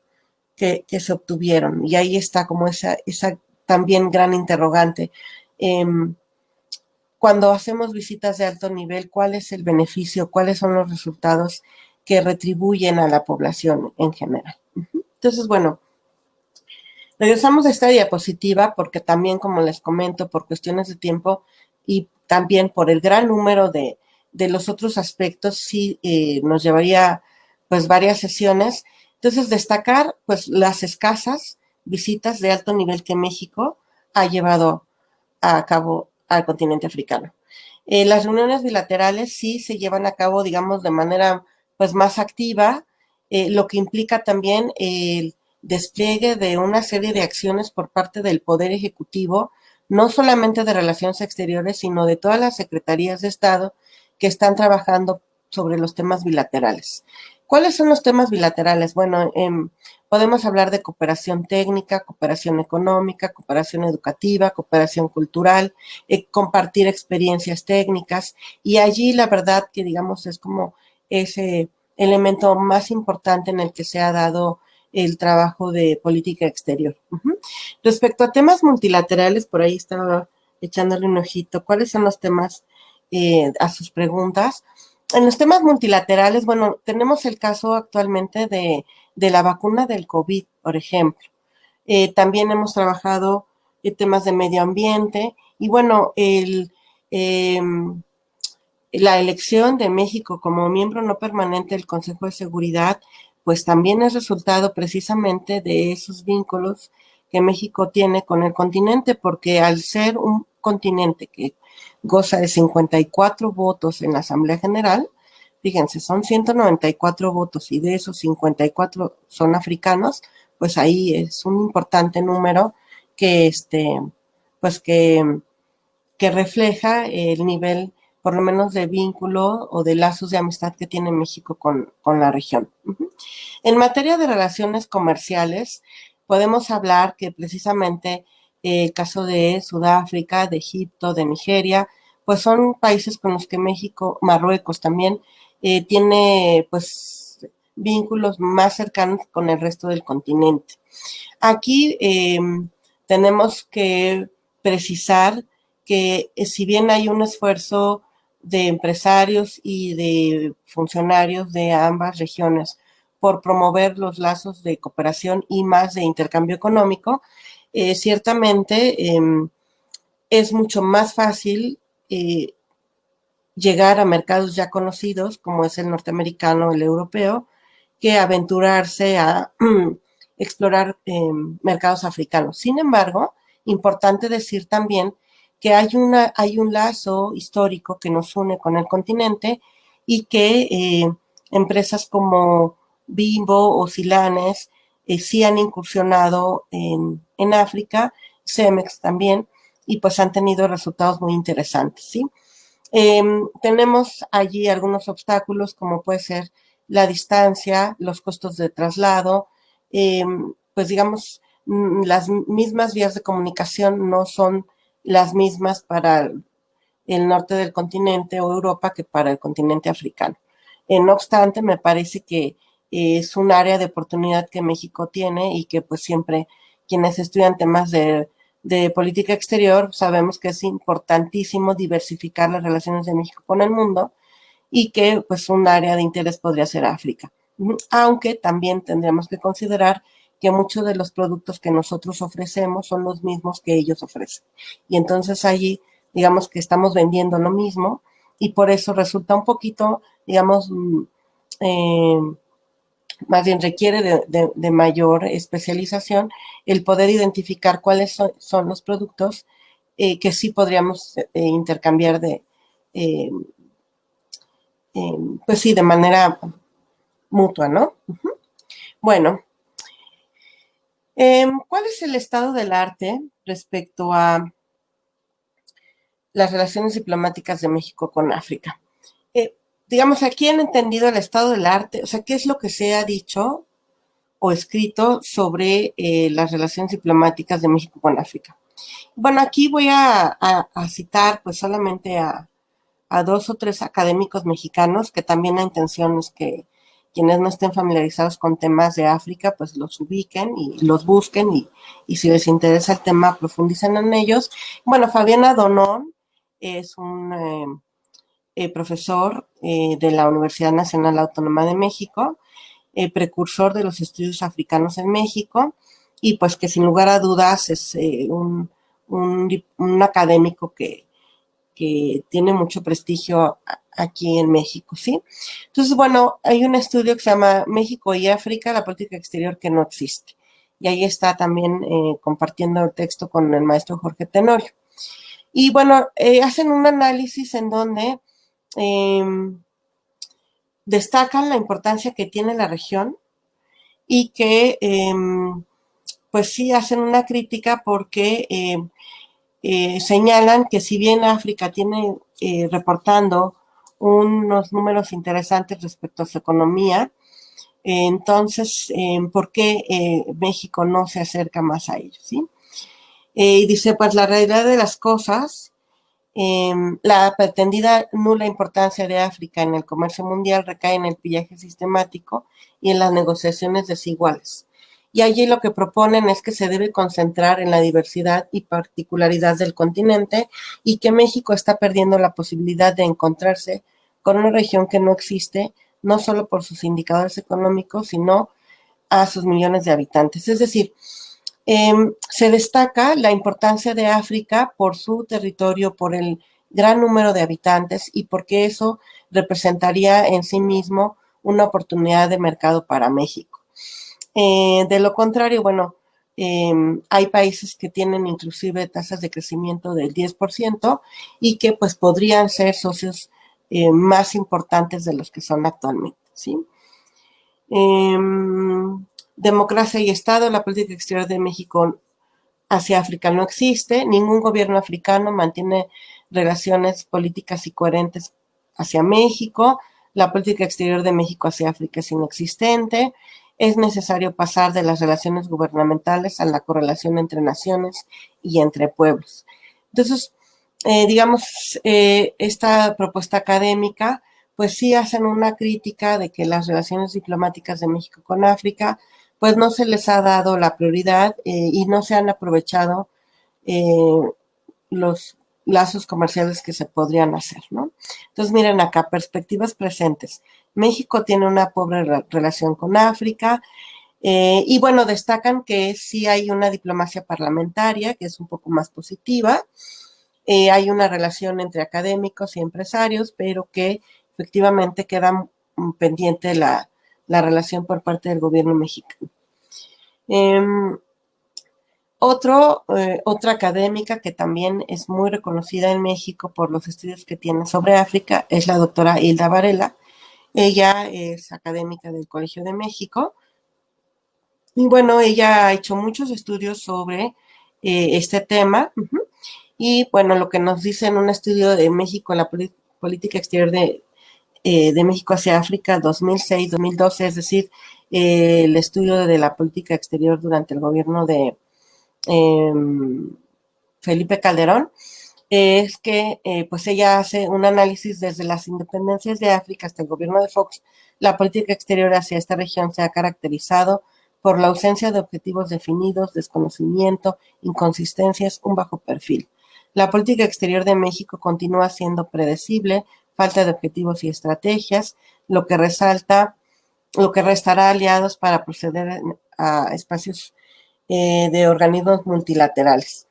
que se obtuvieron? Y ahí está como esa también gran interrogante. Cuando hacemos visitas de alto nivel, ¿cuál es el beneficio? ¿Cuáles son los resultados que retribuyen a la población en general? Entonces, bueno, regresamos a esta diapositiva porque también, como les comento, por cuestiones de tiempo y también por el gran número de los otros aspectos, sí nos llevaría pues varias sesiones. Entonces, destacar pues las escasas visitas de alto nivel que México ha llevado a cabo al continente africano. Las reuniones bilaterales sí se llevan a cabo, digamos, de manera pues más activa, lo que implica también el despliegue de una serie de acciones por parte del Poder Ejecutivo, no solamente de Relaciones Exteriores, sino de todas las secretarías de Estado que están trabajando sobre los temas bilaterales. ¿Cuáles son los temas bilaterales? Bueno, podemos hablar de cooperación técnica, cooperación económica, cooperación educativa, cooperación cultural, compartir experiencias técnicas, y allí la verdad que digamos es como ese elemento más importante en el que se ha dado el trabajo de política exterior. Respecto a temas multilaterales, por ahí estaba echándole un ojito, ¿cuáles son los temas a sus preguntas? En los temas multilaterales, bueno, tenemos el caso actualmente de la vacuna del COVID, por ejemplo. También hemos trabajado en temas de medio ambiente y bueno, la elección de México como miembro no permanente del Consejo de Seguridad, pues también es resultado precisamente de esos vínculos que México tiene con el continente, porque al ser un continente que goza de 54 votos en la Asamblea General, fíjense, son 194 votos y de esos 54 son africanos, pues ahí es un importante número que, pues que refleja el nivel, por lo menos de vínculo o de lazos de amistad que tiene México con la región. En materia de relaciones comerciales, podemos hablar que precisamente el caso de Sudáfrica, de Egipto, de Nigeria, pues son países con los que México, Marruecos también, tiene pues vínculos más cercanos con el resto del continente. Aquí tenemos que precisar que si bien hay un esfuerzo de empresarios y de funcionarios de ambas regiones por promover los lazos de cooperación y más de intercambio económico, ciertamente es mucho más fácil llegar a mercados ya conocidos, como es el norteamericano, el europeo, que aventurarse a explorar mercados africanos. Sin embargo, importante decir también que hay un lazo histórico que nos une con el continente y que empresas como Bimbo o Silanes sí han incursionado en África, Cemex también, y pues han tenido resultados muy interesantes, ¿sí? Tenemos allí algunos obstáculos como puede ser la distancia, los costos de traslado, pues digamos, las mismas vías de comunicación no son las mismas para el norte del continente o Europa que para el continente africano. No obstante, me parece que es un área de oportunidad que México tiene y que pues siempre quienes estudian temas de política exterior sabemos que es importantísimo diversificar las relaciones de México con el mundo y que pues un área de interés podría ser África. Aunque también tendremos que considerar que muchos de los productos que nosotros ofrecemos son los mismos que ellos ofrecen. Y entonces allí, digamos que estamos vendiendo lo mismo y por eso resulta un poquito, digamos, más bien requiere de mayor especialización el poder identificar cuáles son los productos que sí podríamos intercambiar pues sí, de manera mutua, ¿no? Bueno, ¿cuál es el estado del arte respecto a las relaciones diplomáticas de México con África? Digamos, aquí han entendido el estado del arte, o sea, ¿qué es lo que se ha dicho o escrito sobre las relaciones diplomáticas de México con África? Bueno, aquí voy a citar pues solamente a 2 o 3 académicos mexicanos, que también la intención es que quienes no estén familiarizados con temas de África, pues los ubiquen y los busquen y si les interesa el tema, profundicen en ellos. Bueno, Fabiana Donón es un profesor de la Universidad Nacional Autónoma de México, precursor de los estudios africanos en México y pues que sin lugar a dudas es un académico que tiene mucho prestigio aquí en México, ¿sí? Entonces, bueno, hay un estudio que se llama México y África, la política exterior que no existe. Y ahí está también compartiendo el texto con el maestro Jorge Tenorio. Y bueno, hacen un análisis en donde destacan la importancia que tiene la región y que pues sí hacen una crítica porque señalan que si bien África tiene reportando unos números interesantes respecto a su economía. Entonces, ¿por qué México no se acerca más a ellos? ¿Sí? Y dice, pues la realidad de las cosas, la pretendida nula importancia de África en el comercio mundial recae en el pillaje sistemático y en las negociaciones desiguales. Y allí lo que proponen es que se debe concentrar en la diversidad y particularidad del continente y que México está perdiendo la posibilidad de encontrarse con una región que no existe, no solo por sus indicadores económicos, sino a sus millones de habitantes. Es decir, se destaca la importancia de África por su territorio, por el gran número de habitantes y porque eso representaría en sí mismo una oportunidad de mercado para México. De lo contrario, bueno, hay países que tienen inclusive tasas de crecimiento del 10% y que pues podrían ser socios más importantes de los que son actualmente, ¿sí? Democracia y Estado, la política exterior de México hacia África no existe, ningún gobierno africano mantiene relaciones políticas y coherentes hacia México, la política exterior de México hacia África es inexistente, es necesario pasar de las relaciones gubernamentales a la correlación entre naciones y entre pueblos. Entonces, digamos, esta propuesta académica, pues sí hacen una crítica de que las relaciones diplomáticas de México con África, pues no se les ha dado la prioridad y no se han aprovechado eh, los lazos comerciales que se podrían hacer, ¿no? Entonces, miren acá, perspectivas presentes. México tiene una pobre relación con África y bueno, destacan que sí hay una diplomacia parlamentaria que es un poco más positiva, hay una relación entre académicos y empresarios, pero que efectivamente queda pendiente la relación por parte del gobierno mexicano. Otra académica que también es muy reconocida en México por los estudios que tiene sobre África es la doctora Hilda Varela. Ella es académica del Colegio de México y bueno, ella ha hecho muchos estudios sobre este tema. Y bueno, lo que nos dice en un estudio de México, la política exterior de México hacia África 2006-2012, es decir, el estudio de la política exterior durante el gobierno de Felipe Calderón, es que pues ella hace un análisis desde las independencias de África hasta el gobierno de Fox. La política exterior hacia esta región se ha caracterizado por la ausencia de objetivos definidos, desconocimiento, inconsistencias, un bajo perfil. La política exterior de México continúa siendo predecible, falta de objetivos y estrategias, lo que restará aliados para proceder a espacios de organismos multilaterales.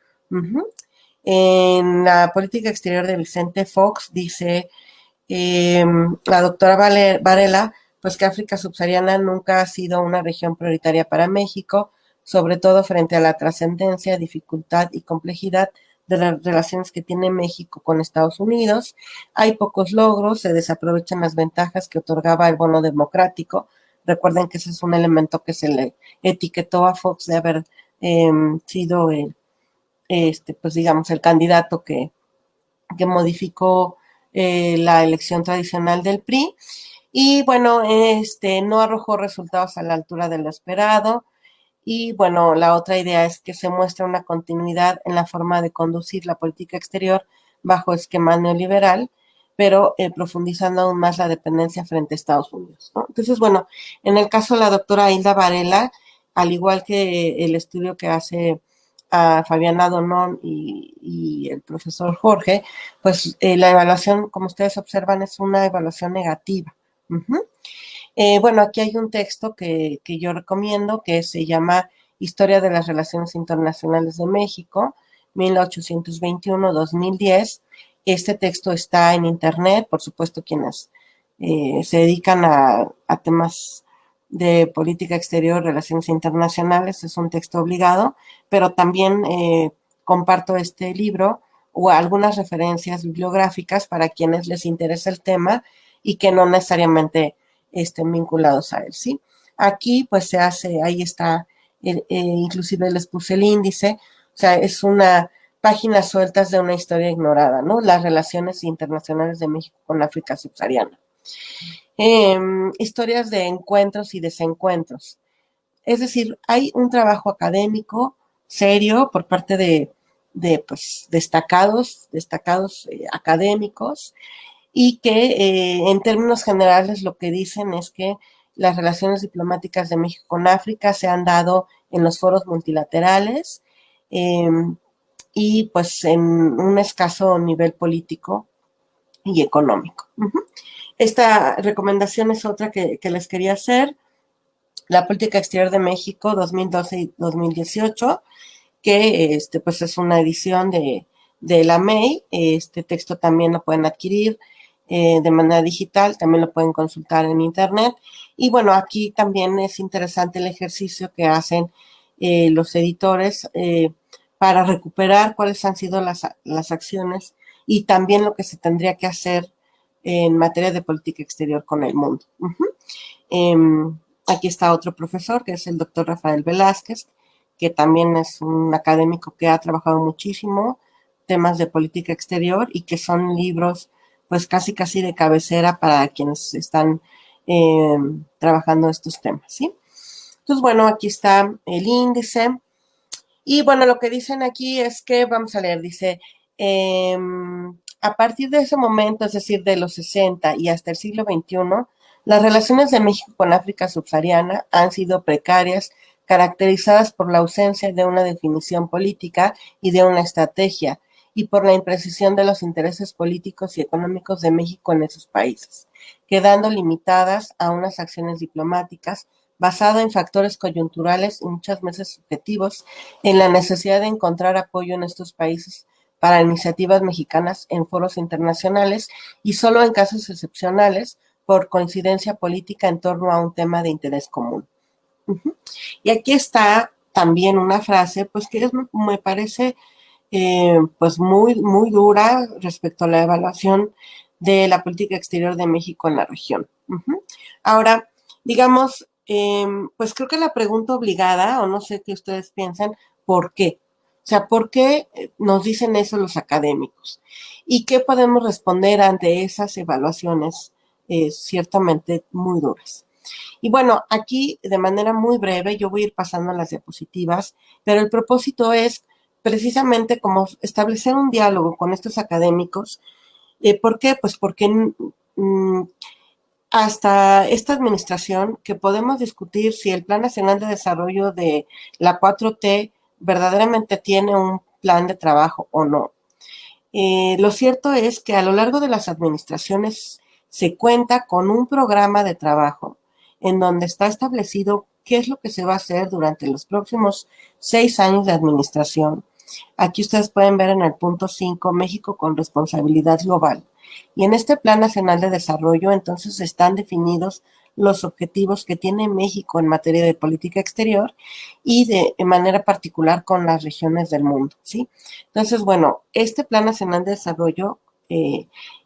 En la política exterior de Vicente Fox dice la doctora Varela, pues que África subsahariana nunca ha sido una región prioritaria para México, sobre todo frente a la trascendencia, dificultad y complejidad de las relaciones que tiene México con Estados Unidos. Hay pocos logros, se desaprovechan las ventajas que otorgaba el bono democrático. Recuerden que ese es un elemento que se le etiquetó a Fox de haber sido pues digamos, el candidato que modificó la elección tradicional del PRI. Y bueno, no arrojó resultados a la altura de lo esperado. Y bueno, la otra idea es que se muestra una continuidad en la forma de conducir la política exterior bajo esquema neoliberal, pero profundizando aún más la dependencia frente a Estados Unidos, ¿no? Entonces, bueno, en el caso de la doctora Hilda Varela, al igual que el estudio que hace a Fabiana Donón y el profesor Jorge, pues la evaluación, como ustedes observan, es una evaluación negativa. Bueno, aquí hay un texto que yo recomiendo que se llama Historia de las Relaciones Internacionales de México, 1821-2010. Este texto está en internet, por supuesto, quienes se dedican a temas de política exterior, relaciones internacionales, es un texto obligado, pero también comparto este libro o algunas referencias bibliográficas para quienes les interesa el tema y que no necesariamente estén vinculados a él, ¿sí? Aquí pues se hace, ahí está, inclusive les puse el índice, o sea, es una páginas sueltas de una historia ignorada, ¿no? Las relaciones internacionales de México con África subsahariana. Historias de encuentros y desencuentros. Es decir, hay un trabajo académico serio por parte de pues, destacados académicos y que en términos generales lo que dicen es que las relaciones diplomáticas de México con África se han dado en los foros multilaterales eh, y pues en un escaso nivel político y económico. Esta recomendación es otra que les quería hacer, la política exterior de México 2012 y 2018, que pues es una edición de la MEI. Este texto también lo pueden adquirir de manera digital, también lo pueden consultar en internet. Y bueno, aquí también es interesante el ejercicio que hacen los editores para recuperar cuáles han sido las acciones y también lo que se tendría que hacer en materia de política exterior con el mundo. Aquí está otro profesor, que es el doctor Rafael Velázquez, que también es un académico que ha trabajado muchísimo temas de política exterior y que son libros pues casi de cabecera para quienes están trabajando estos temas, ¿sí? Entonces, bueno, aquí está el índice. Y bueno, lo que dicen aquí es que, vamos a leer, dice, a partir de ese momento, es decir, de los 60 y hasta el siglo XXI, las relaciones de México con África subsahariana han sido precarias, caracterizadas por la ausencia de una definición política y de una estrategia, y por la imprecisión de los intereses políticos y económicos de México en esos países, quedando limitadas a unas acciones diplomáticas basado en factores coyunturales y muchas veces subjetivos, en la necesidad de encontrar apoyo en estos países para iniciativas mexicanas en foros internacionales y solo en casos excepcionales por coincidencia política en torno a un tema de interés común. Y aquí está también una frase, pues que me parece pues muy dura respecto a la evaluación de la política exterior de México en la región. Ahora, digamos, pues creo que la pregunta obligada, o no sé qué ustedes piensan, ¿por qué? O sea, ¿por qué nos dicen eso los académicos? ¿Y qué podemos responder ante esas evaluaciones ciertamente muy duras? Y bueno, aquí de manera muy breve, yo voy a ir pasando las diapositivas, pero el propósito es precisamente como establecer un diálogo con estos académicos. ¿Por qué? Pues porque hasta esta administración que podemos discutir si el Plan Nacional de Desarrollo de la 4T verdaderamente tiene un plan de trabajo o no. Lo cierto es que a lo largo de las administraciones se cuenta con un programa de trabajo en donde está establecido qué es lo que se va a hacer durante los próximos 6 años de administración. Aquí ustedes pueden ver en el punto 5, México con responsabilidad global. Y en este Plan Nacional de Desarrollo, entonces, están definidos los objetivos que tiene México en materia de política exterior y de manera particular con las regiones del mundo, ¿sí? Entonces, bueno, este Plan Nacional de Desarrollo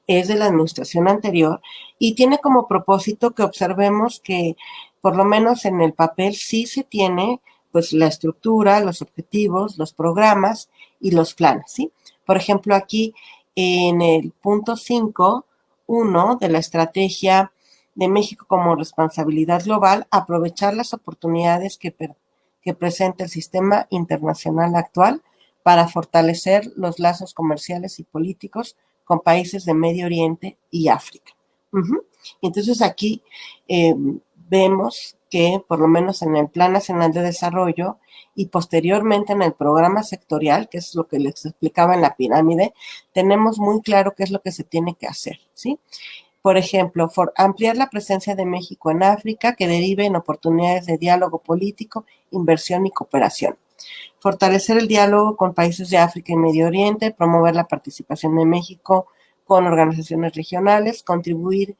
es de la administración anterior y tiene como propósito que observemos que, por lo menos en el papel, sí se tiene pues la estructura, los objetivos, los programas y los planes, ¿sí? Por ejemplo, aquí en el punto 5.1 de la estrategia de México como responsabilidad global, aprovechar las oportunidades que presenta el sistema internacional actual para fortalecer los lazos comerciales y políticos con países de Medio Oriente y África. Entonces aquí vemos que por lo menos en el Plan Nacional de Desarrollo y posteriormente en el programa sectorial, que es lo que les explicaba en la pirámide, tenemos muy claro qué es lo que se tiene que hacer, ¿sí? Por ejemplo, ampliar la presencia de México en África que derive en oportunidades de diálogo político, inversión y cooperación. Fortalecer el diálogo con países de África y Medio Oriente, promover la participación de México con organizaciones regionales, contribuir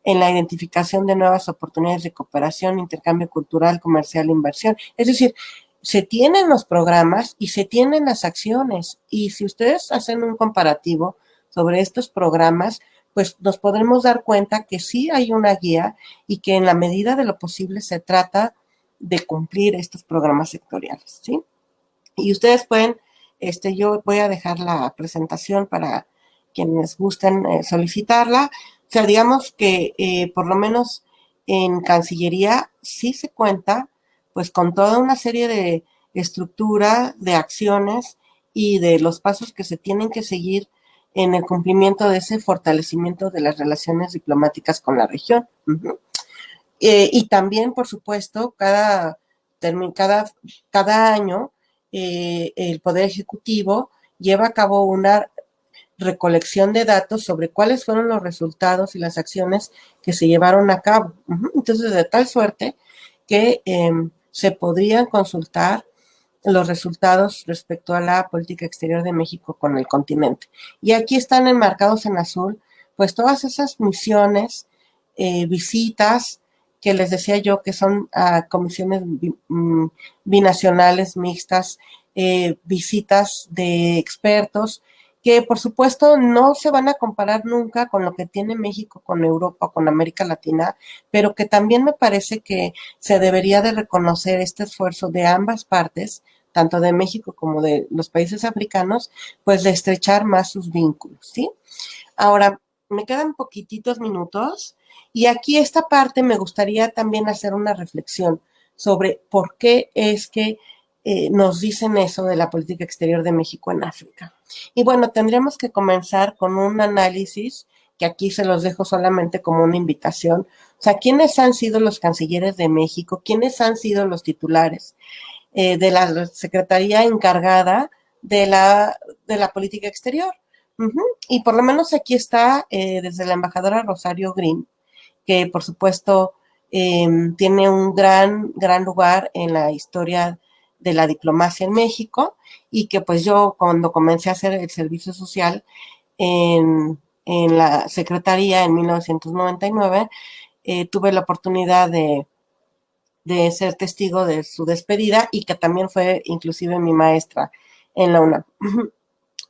en la identificación de nuevas oportunidades de cooperación, intercambio cultural, comercial, inversión. Es decir, se tienen los programas y se tienen las acciones. Y si ustedes hacen un comparativo sobre estos programas, pues nos podremos dar cuenta que sí hay una guía y que en la medida de lo posible se trata de cumplir estos programas sectoriales, ¿sí? Y ustedes pueden Yo voy a dejar la presentación para quienes gusten solicitarla. O sea, digamos que por lo menos en Cancillería sí se cuenta pues con toda una serie de estructura, de acciones y de los pasos que se tienen que seguir en el cumplimiento de ese fortalecimiento de las relaciones diplomáticas con la región. Uh-huh. Y también, por supuesto, cada año el Poder Ejecutivo lleva a cabo una recolección de datos sobre cuáles fueron los resultados y las acciones que se llevaron a cabo. Uh-huh. Entonces, de tal suerte que se podrían consultar los resultados respecto a la política exterior de México con el continente. Y aquí están enmarcados en azul, pues todas esas misiones, visitas, que les decía yo que son comisiones binacionales mixtas, visitas de expertos, que por supuesto no se van a comparar nunca con lo que tiene México con Europa, con América Latina, pero que también me parece que se debería de reconocer este esfuerzo de ambas partes, tanto de México como de los países africanos, pues de estrechar más sus vínculos, ¿sí? Ahora, me quedan poquititos minutos y aquí esta parte me gustaría también hacer una reflexión sobre por qué es que nos dicen eso de la política exterior de México en África. Y bueno, tendríamos que comenzar con un análisis que aquí se los dejo solamente como una invitación. O sea, ¿quiénes han sido los cancilleres de México? ¿Quiénes han sido los titulares de la Secretaría encargada de la política exterior? Uh-huh. Y por lo menos aquí está desde la embajadora Rosario Green, que por supuesto tiene un gran lugar en la historia de la diplomacia en México y que pues yo cuando comencé a hacer el servicio social en la Secretaría en 1999, tuve la oportunidad de ser testigo de su despedida y que también fue inclusive mi maestra en la UNAM.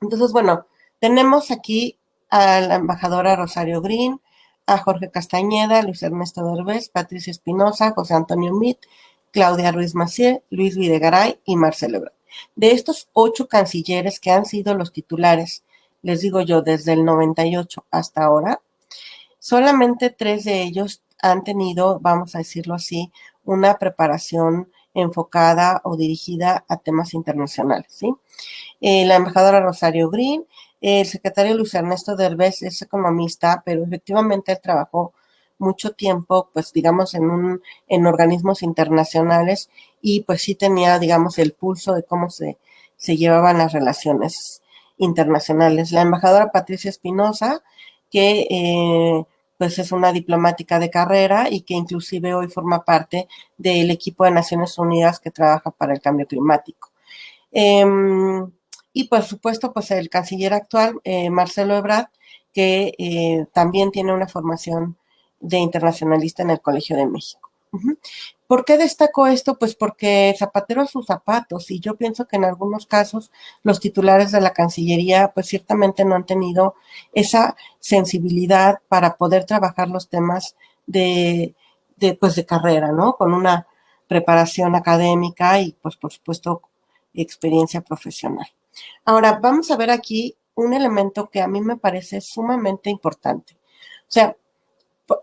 Entonces, bueno, tenemos aquí a la embajadora Rosario Green, a Jorge Castañeda, Luis Ernesto Derbez, Patricia Espinosa, José Antonio Mit, Claudia Ruiz Massieu, Luis Videgaray y Marcelo Ebrard. De estos 8 cancilleres que han sido los titulares, les digo yo, desde el 98 hasta ahora, solamente 3 de ellos han tenido, vamos a decirlo así, una preparación enfocada o dirigida a temas internacionales, ¿sí? La embajadora Rosario Green, el secretario Luis Ernesto Derbez es economista, pero efectivamente él trabajó mucho tiempo, pues digamos, en organismos internacionales y pues sí tenía, digamos, el pulso de cómo se llevaban las relaciones internacionales. La embajadora Patricia Espinosa, que pues es una diplomática de carrera y que inclusive hoy forma parte del equipo de Naciones Unidas que trabaja para el cambio climático. Y por supuesto, pues el canciller actual, Marcelo Ebrard, que también tiene una formación de internacionalista en el Colegio de México. Uh-huh. ¿Por qué destaco esto? Pues porque zapatero a sus zapatos, y yo pienso que en algunos casos los titulares de la Cancillería pues ciertamente no han tenido esa sensibilidad para poder trabajar los temas pues de carrera, ¿no? Con una preparación académica y pues por supuesto experiencia profesional. Ahora, vamos a ver aquí un elemento que a mí me parece sumamente importante. O sea,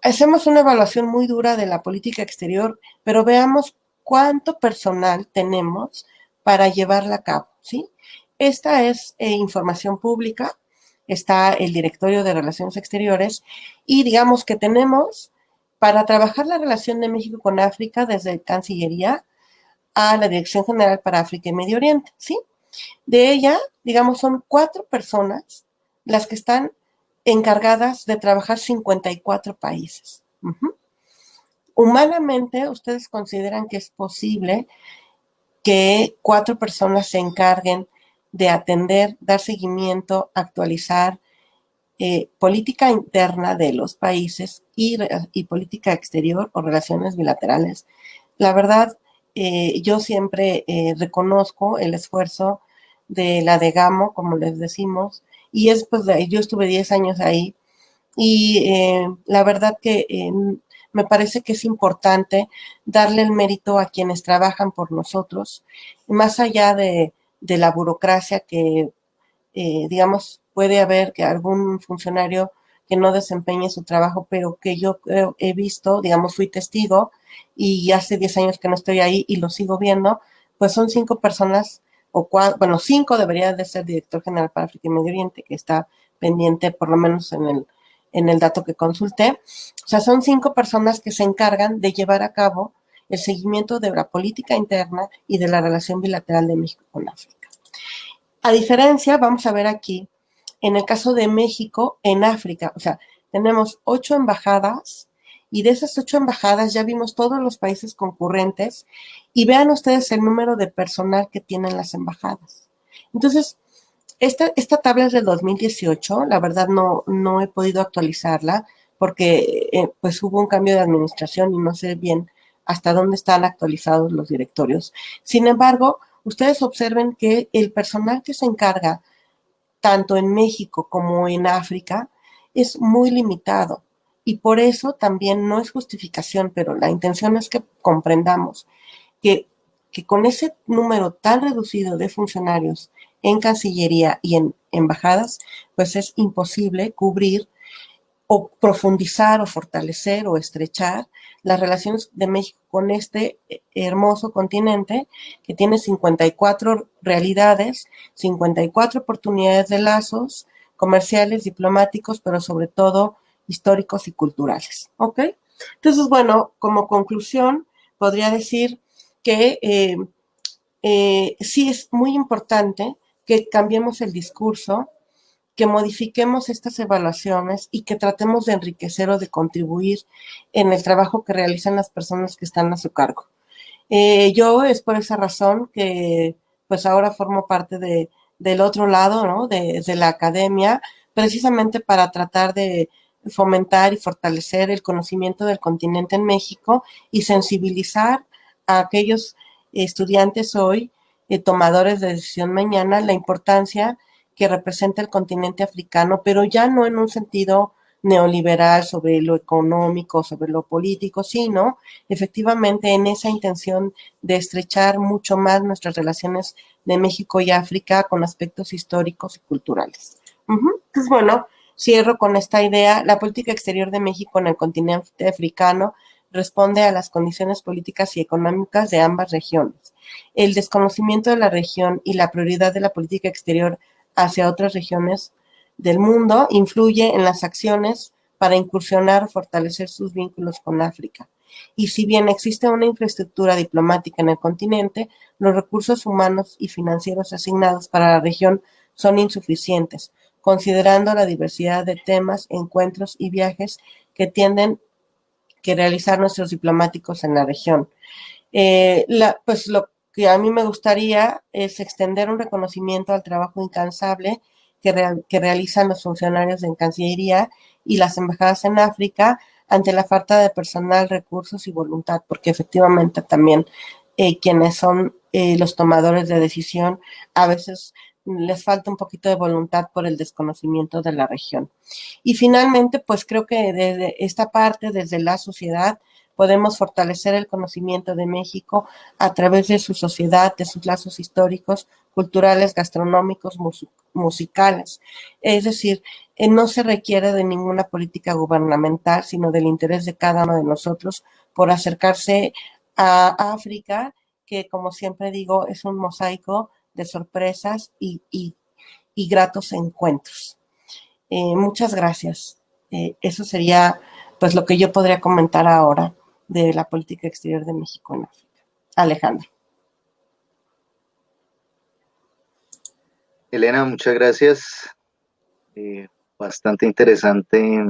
hacemos una evaluación muy dura de la política exterior, pero veamos cuánto personal tenemos para llevarla a cabo, ¿sí? Esta es información pública, está el Directorio de Relaciones Exteriores y digamos que tenemos para trabajar la relación de México con África desde Cancillería a la Dirección General para África y Medio Oriente, ¿sí? De ella, digamos, son 4 personas las que están encargadas de trabajar 54 países. Uh-huh. Humanamente, ¿ustedes consideran que es posible que 4 personas se encarguen de atender, dar seguimiento, actualizar política interna de los países y política exterior o relaciones bilaterales? La verdad, yo siempre reconozco el esfuerzo de la DEGAMO, como les decimos, y es pues yo estuve 10 años ahí y la verdad que me parece que es importante darle el mérito a quienes trabajan por nosotros, más allá de la burocracia que, digamos, puede haber que algún funcionario que no desempeñe su trabajo, pero que yo he visto, digamos, fui testigo y hace 10 años que no estoy ahí y lo sigo viendo, pues son 5 personas, o bueno, 5 debería de ser director general para África y Medio Oriente, que está pendiente por lo menos en el dato que consulté. O sea, son 5 personas que se encargan de llevar a cabo el seguimiento de la política interna y de la relación bilateral de México con África. A diferencia, vamos a ver aquí, en el caso de México, en África, o sea, tenemos 8 embajadas y de esas 8 embajadas ya vimos todos los países concurrentes y vean ustedes el número de personal que tienen las embajadas. Entonces, esta tabla es del 2018, la verdad no he podido actualizarla porque pues hubo un cambio de administración y no sé bien hasta dónde están actualizados los directorios. Sin embargo, ustedes observen que el personal que se encarga tanto en México como en África es muy limitado y por eso también no es justificación, pero la intención es que comprendamos que, que con ese número tan reducido de funcionarios en Cancillería y en embajadas, pues es imposible cubrir o profundizar o fortalecer o estrechar las relaciones de México con este hermoso continente que tiene 54 realidades, 54 oportunidades de lazos comerciales, diplomáticos, pero sobre todo históricos y culturales. ¿Ok? Entonces, bueno, como conclusión, podría decir que sí es muy importante que cambiemos el discurso, que modifiquemos estas evaluaciones y que tratemos de enriquecer o de contribuir en el trabajo que realizan las personas que están a su cargo. Yo es por esa razón que pues ahora formo parte del otro lado, ¿no? De la academia, precisamente para tratar de fomentar y fortalecer el conocimiento del continente en México y sensibilizar a aquellos estudiantes hoy, tomadores de decisión mañana, la importancia que representa el continente africano, pero ya no en un sentido neoliberal sobre lo económico, sobre lo político, sino efectivamente en esa intención de estrechar mucho más nuestras relaciones de México y África con aspectos históricos y culturales. Entonces, bueno, cierro con esta idea. La política exterior de México en el continente africano responde a las condiciones políticas y económicas de ambas regiones. El desconocimiento de la región y la prioridad de la política exterior hacia otras regiones del mundo influye en las acciones para incursionar o fortalecer sus vínculos con África. Y si bien existe una infraestructura diplomática en el continente, los recursos humanos y financieros asignados para la región son insuficientes, considerando la diversidad de temas, encuentros y viajes que tienden que realizar nuestros diplomáticos en la región. Pues lo que a mí me gustaría es extender un reconocimiento al trabajo incansable que realizan los funcionarios en Cancillería y las embajadas en África ante la falta de personal, recursos y voluntad, porque efectivamente también quienes son los tomadores de decisión a veces les falta un poquito de voluntad por el desconocimiento de la región. Y finalmente, pues creo que desde esta parte, desde la sociedad, podemos fortalecer el conocimiento de México a través de su sociedad, de sus lazos históricos, culturales, gastronómicos, musicales. Es decir, no se requiere de ninguna política gubernamental, sino del interés de cada uno de nosotros por acercarse a África, que como siempre digo, es un mosaico de sorpresas y gratos encuentros. Muchas gracias. Eso sería pues lo que yo podría comentar ahora de la política exterior de México en África. Alejandro. Elena, muchas gracias. Bastante interesante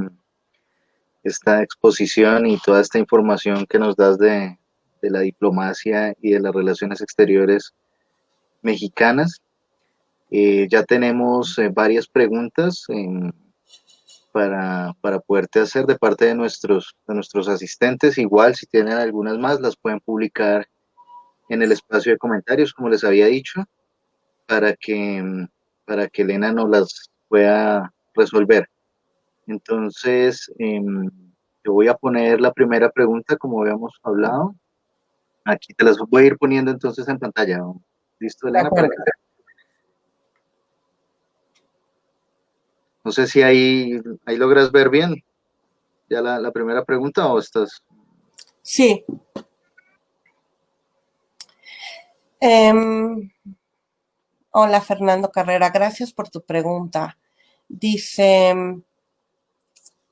esta exposición y toda esta información que nos das de la diplomacia y de las relaciones exteriores mexicanas. Ya tenemos varias preguntas para poderte hacer de parte de nuestros asistentes. Igual, si tienen algunas más, las pueden publicar en el espacio de comentarios, como les había dicho, para que, para que Elena nos las pueda resolver. Entonces, yo voy a poner la primera pregunta, como habíamos hablado. Aquí te las voy a ir poniendo entonces en pantalla. ¿Listo, De Elena? Para acuerdo. que No sé si ahí logras ver bien ya la primera pregunta o estás... Sí. Hola Fernando Carrera, gracias por tu pregunta. Dice,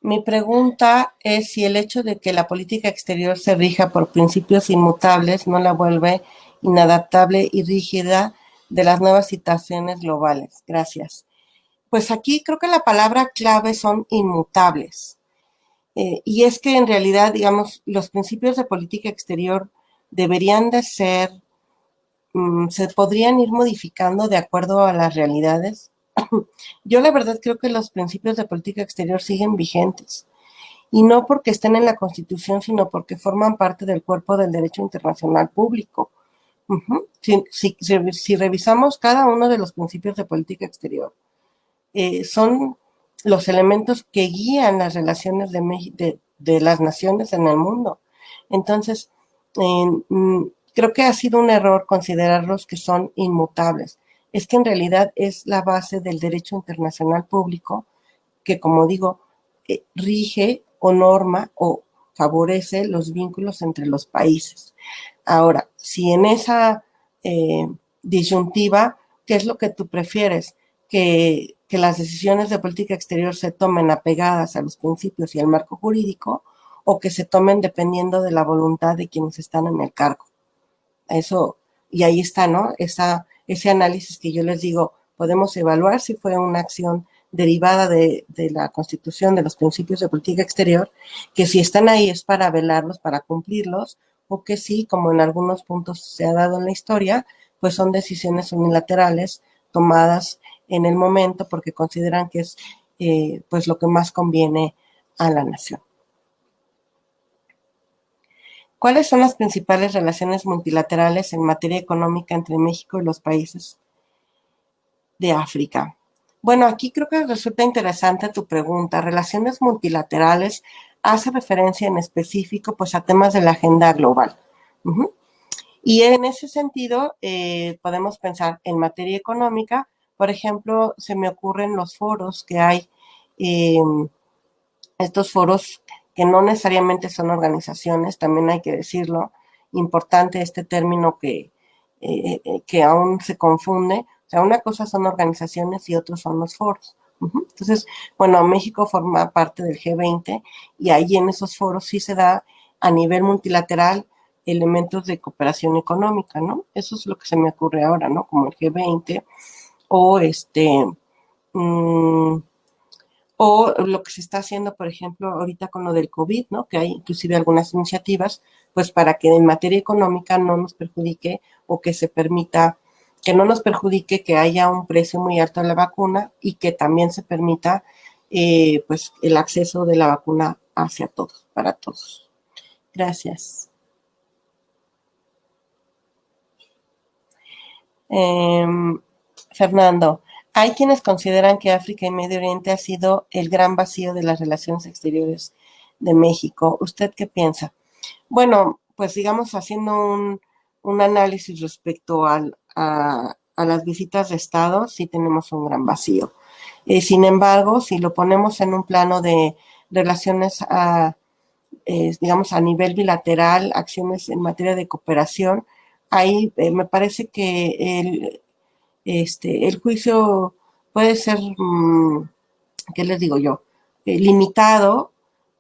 mi pregunta es si el hecho de que la política exterior se rija por principios inmutables no la vuelve inadaptable y rígida de las nuevas situaciones globales. Gracias. Pues aquí creo que la palabra clave son inmutables. Y es que en realidad, digamos, los principios de política exterior deberían de ser, se podrían ir modificando de acuerdo a las realidades. Yo la verdad creo que los principios de política exterior siguen vigentes y no porque estén en la Constitución, sino porque forman parte del cuerpo del derecho internacional público. Si revisamos cada uno de los principios de política exterior, son los elementos que guían las relaciones de las naciones en el mundo. Entonces, creo que ha sido un error considerarlos que son inmutables. Es que en realidad es la base del derecho internacional público que, como digo, rige o norma o favorece los vínculos entre los países. Ahora, si en esa disyuntiva, ¿qué es lo que tú prefieres? Que las decisiones de política exterior se tomen apegadas a los principios y al marco jurídico o que se tomen dependiendo de la voluntad de quienes están en el cargo. Eso, y ahí está, ¿no? Ese análisis que yo les digo, podemos evaluar si fue una acción derivada de la Constitución, de los principios de política exterior, que si están ahí es para velarlos, para cumplirlos, o que sí, como en algunos puntos se ha dado en la historia, pues son decisiones unilaterales tomadas en el momento porque consideran que es pues lo que más conviene a la nación. ¿Cuáles son las principales relaciones multilaterales en materia económica entre México y los países de África? Bueno, aquí creo que resulta interesante tu pregunta. Relaciones multilaterales hace referencia en específico pues a temas de la agenda global. Y en ese sentido podemos pensar en materia económica. Por ejemplo, se me ocurren los foros que hay, estos foros que no necesariamente son organizaciones, también hay que decirlo, importante este término que aún se confunde. O sea, una cosa son organizaciones y otros son los foros. Entonces, bueno, México forma parte del G20 y ahí en esos foros sí se da a nivel multilateral elementos de cooperación económica, ¿no? Eso es lo que se me ocurre ahora, ¿no? Como el G20 o o lo que se está haciendo, por ejemplo, ahorita con lo del COVID, ¿no? Que hay inclusive algunas iniciativas, pues para que en materia económica no nos perjudique o que se permita, que no nos perjudique que haya un precio muy alto de la vacuna y que también se permita, pues, el acceso de la vacuna hacia todos, para todos. Gracias. Fernando, hay quienes consideran que África y Medio Oriente ha sido el gran vacío de las relaciones exteriores de México. ¿Usted qué piensa? Bueno, pues digamos, haciendo un análisis respecto a las visitas de Estado, sí tenemos un gran vacío. Sin embargo, si lo ponemos en un plano de relaciones digamos, a nivel bilateral, acciones en materia de cooperación, ahí me parece que el juicio puede ser, ¿qué les digo yo? Limitado,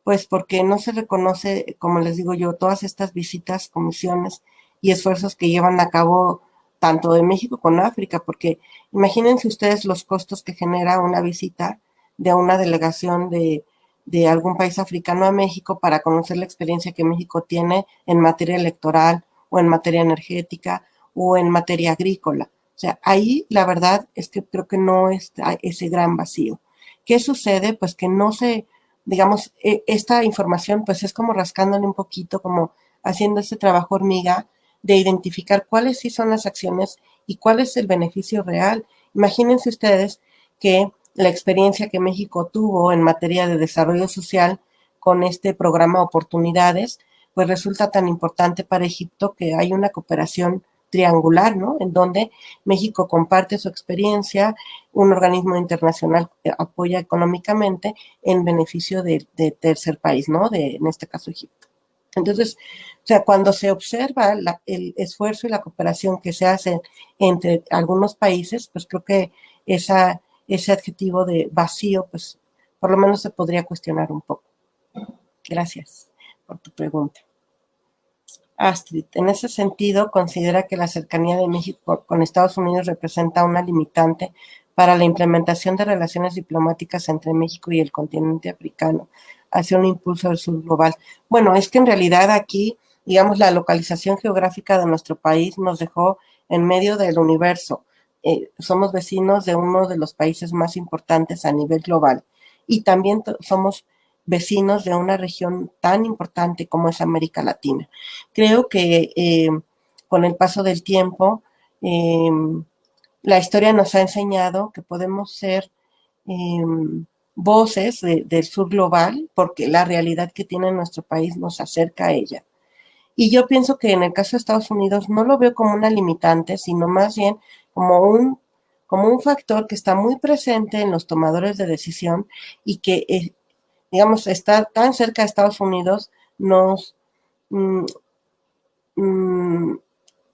pues porque no se reconoce, como les digo yo, todas estas visitas, comisiones y esfuerzos que llevan a cabo tanto de México con África, porque imagínense ustedes los costos que genera una visita de una delegación de algún país africano a México para conocer la experiencia que México tiene en materia electoral o en materia energética o en materia agrícola. O sea, ahí la verdad es que creo que no está ese gran vacío. ¿Qué sucede? Pues que no se, digamos, esta información pues es como rascándole un poquito, como haciendo ese trabajo hormiga de identificar cuáles sí son las acciones y cuál es el beneficio real. Imagínense ustedes que la experiencia que México tuvo en materia de desarrollo social con este programa Oportunidades, pues resulta tan importante para Egipto que hay una cooperación triangular, ¿no? En donde México comparte su experiencia, un organismo internacional apoya económicamente en beneficio de tercer país, ¿no? En este caso Egipto. Entonces, o sea, cuando se observa el esfuerzo y la cooperación que se hace entre algunos países, pues creo que ese adjetivo de vacío, pues por lo menos se podría cuestionar un poco. Gracias por tu pregunta. Astrid, en ese sentido, considera que la cercanía de México con Estados Unidos representa una limitante para la implementación de relaciones diplomáticas entre México y el continente africano hacia un impulso del sur global. Bueno, es que en realidad aquí, digamos, la localización geográfica de nuestro país nos dejó en medio del universo. Somos vecinos de uno de los países más importantes a nivel global y también somos vecinos de una región tan importante como es América Latina. Creo que con el paso del tiempo, la historia nos ha enseñado que podemos ser voces del sur global porque la realidad que tiene nuestro país nos acerca a ella. Y yo pienso que en el caso de Estados Unidos no lo veo como una limitante, sino más bien como un factor que está muy presente en los tomadores de decisión y que digamos, estar tan cerca de Estados Unidos nos, mm, mm,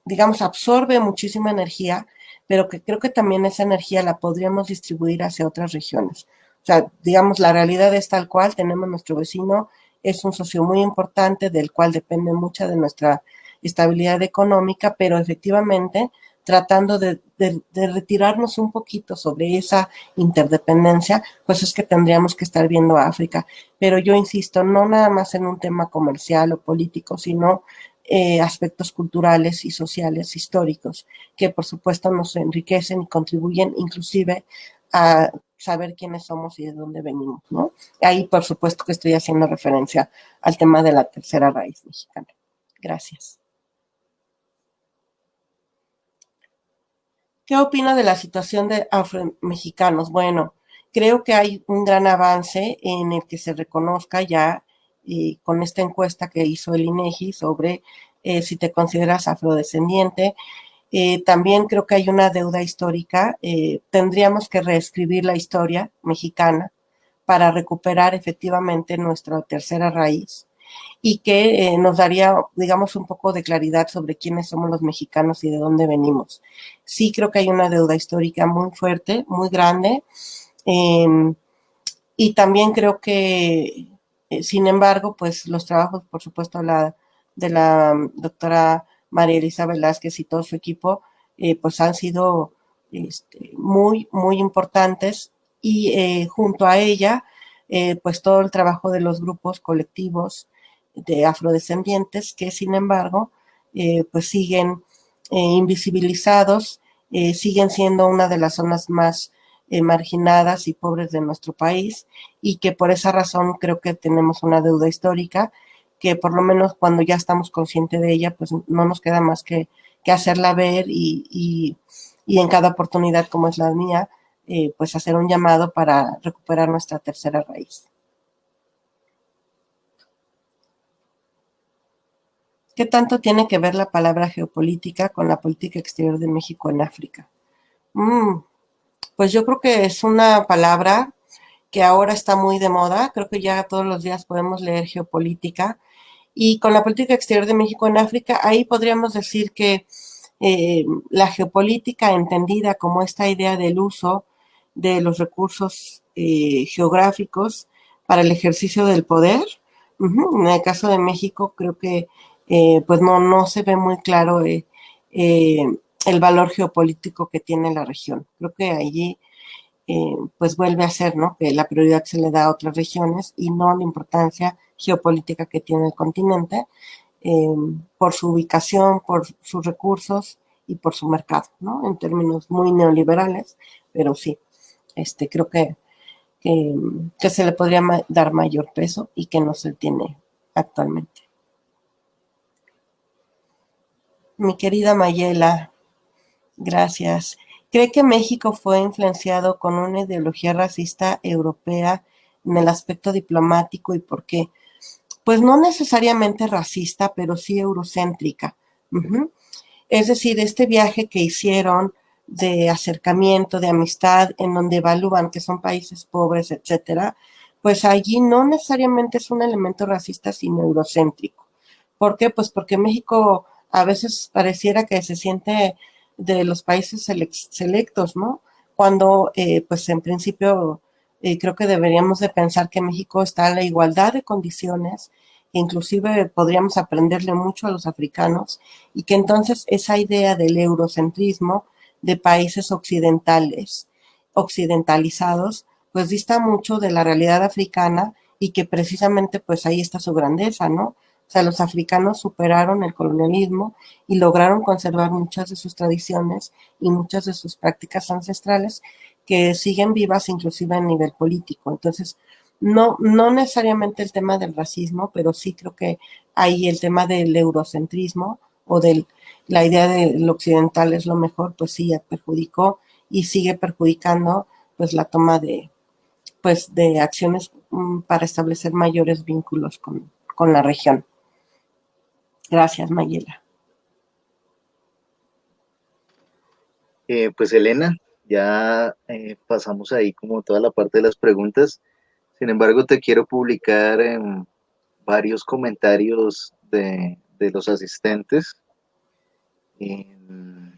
digamos, absorbe muchísima energía, pero que creo que también esa energía la podríamos distribuir hacia otras regiones. O sea, digamos, la realidad es tal cual, tenemos nuestro vecino, es un socio muy importante del cual depende mucha de nuestra estabilidad económica, pero efectivamente tratando de retirarnos un poquito sobre esa interdependencia, pues es que tendríamos que estar viendo a África. Pero yo insisto, no nada más en un tema comercial o político, sino aspectos culturales y sociales históricos que por supuesto nos enriquecen y contribuyen inclusive a saber quiénes somos y de dónde venimos, ¿no? Ahí por supuesto que estoy haciendo referencia al tema de la tercera raíz mexicana. Gracias. ¿Qué opina de la situación de afromexicanos? Bueno, creo que hay un gran avance en el que se reconozca ya con esta encuesta que hizo el INEGI sobre si te consideras afrodescendiente. También creo que hay una deuda histórica. Tendríamos que reescribir la historia mexicana para recuperar efectivamente nuestra tercera raíz y que nos daría, digamos, un poco de claridad sobre quiénes somos los mexicanos y de dónde venimos. Sí creo que hay una deuda histórica muy fuerte, muy grande, eh, y también creo que, sin embargo, pues los trabajos, por supuesto, de la doctora María Elisa Velázquez y todo su equipo, pues han sido muy, muy importantes y junto a ella, pues todo el trabajo de los grupos colectivos de afrodescendientes que, sin embargo, pues siguen invisibilizados, siguen siendo una de las zonas más marginadas y pobres de nuestro país y que por esa razón creo que tenemos una deuda histórica que por lo menos cuando ya estamos conscientes de ella, pues no nos queda más que hacerla ver y en cada oportunidad como es la mía, pues hacer un llamado para recuperar nuestra tercera raíz. ¿Qué tanto tiene que ver la palabra geopolítica con la política exterior de México en África? Pues yo creo que es una palabra que ahora está muy de moda. Creo que ya todos los días podemos leer geopolítica. Y con la política exterior de México en África, ahí podríamos decir que la geopolítica entendida como esta idea del uso de los recursos geográficos para el ejercicio del poder. En el caso de México, creo que pues no se ve muy claro el valor geopolítico que tiene la región. Creo que allí pues vuelve a ser, ¿no? Que la prioridad se le da a otras regiones y no la importancia geopolítica que tiene el continente por su ubicación, por sus recursos y por su mercado, ¿no? En términos muy neoliberales, pero sí, creo que se le podría dar mayor peso y que no se tiene actualmente. Mi querida Mayela, gracias. ¿Cree que México fue influenciado con una ideología racista europea en el aspecto diplomático y por qué? Pues no necesariamente racista, pero sí eurocéntrica. Es decir, este viaje que hicieron de acercamiento, de amistad, en donde evalúan que son países pobres, etcétera, pues allí no necesariamente es un elemento racista, sino eurocéntrico. ¿Por qué? Pues porque México a veces pareciera que se siente de los países selectos, ¿no? Cuando, pues en principio, creo que deberíamos de pensar que México está en la igualdad de condiciones, que inclusive podríamos aprenderle mucho a los africanos, y que entonces esa idea del eurocentrismo de países occidentales, occidentalizados, pues dista mucho de la realidad africana y que precisamente pues ahí está su grandeza, ¿no? O sea, los africanos superaron el colonialismo y lograron conservar muchas de sus tradiciones y muchas de sus prácticas ancestrales que siguen vivas inclusive a nivel político. Entonces, no necesariamente el tema del racismo, pero sí creo que ahí el tema del eurocentrismo o de la idea de lo occidental es lo mejor, pues sí, ya perjudicó y sigue perjudicando pues la toma de acciones para establecer mayores vínculos con la región. Gracias, Mayela. Pues Elena, ya pasamos ahí como toda la parte de las preguntas. Sin embargo, te quiero publicar varios comentarios de los asistentes. Em,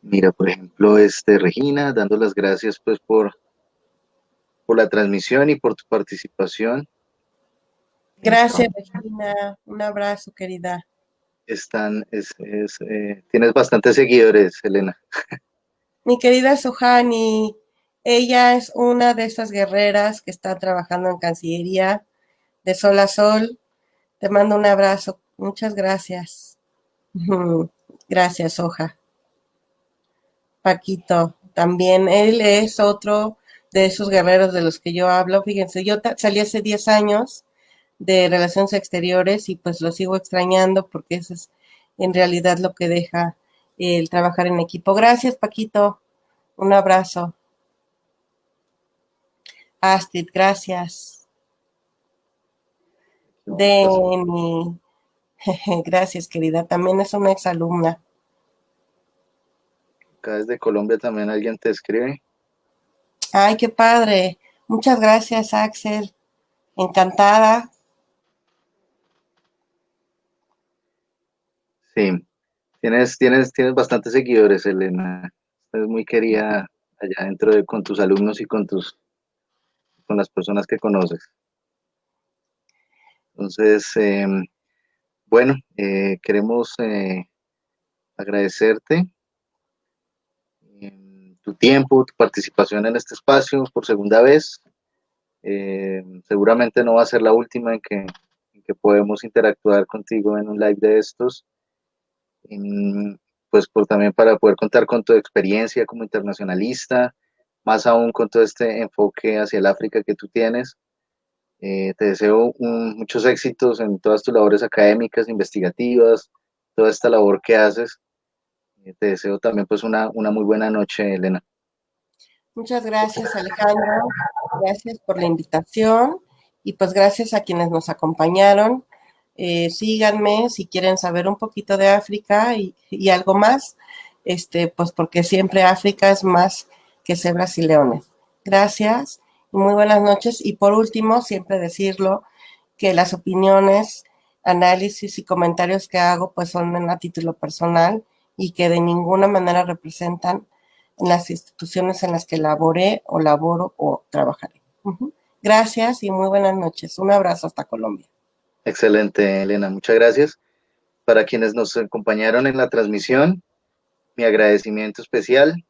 Mira, por ejemplo, Regina, dando las gracias pues por la transmisión y por tu participación. Gracias, Entonces, Regina. Un abrazo, querida. tienes bastantes seguidores, Elena. Mi querida Sohani, ella es una de esas guerreras que está trabajando en Cancillería de Sol a Sol. Te mando un abrazo. Muchas gracias. Gracias, Soja. Paquito, también él es otro de esos guerreros de los que yo hablo. Fíjense, yo salí hace 10 años de Relaciones Exteriores y pues lo sigo extrañando porque eso es en realidad lo que deja el trabajar en equipo. Gracias, Paquito. Un abrazo. Astrid, gracias. Denny, gracias, querida. También es una exalumna. Acá desde Colombia también alguien te escribe. Ay, qué padre. Muchas gracias, Axel. Encantada. Sí, tienes bastantes seguidores, Elena. Es muy querida allá dentro con tus alumnos y con las personas que conoces. Entonces, bueno, queremos agradecerte tu tiempo, tu participación en este espacio por segunda vez. Seguramente no va a ser la última en que podemos interactuar contigo en un live de estos. Pues también para poder contar con tu experiencia como internacionalista, más aún con todo este enfoque hacia el África que tú tienes. Te deseo muchos éxitos en todas tus labores académicas, investigativas, toda esta labor que haces. Te deseo también pues una muy buena noche, Elena. Muchas gracias, Alejandro. Gracias por la invitación y pues gracias a quienes nos acompañaron. Síganme si quieren saber un poquito de África y algo más, pues porque siempre África es más que cebras y leones. Gracias y muy buenas noches. Y por último, siempre decirlo, que las opiniones, análisis y comentarios que hago pues son a título personal y que de ninguna manera representan en las instituciones en las que laboré o laboro o trabajaré. Gracias y muy buenas noches. Un abrazo hasta Colombia. Excelente, Elena. Muchas gracias. Para quienes nos acompañaron en la transmisión, mi agradecimiento especial.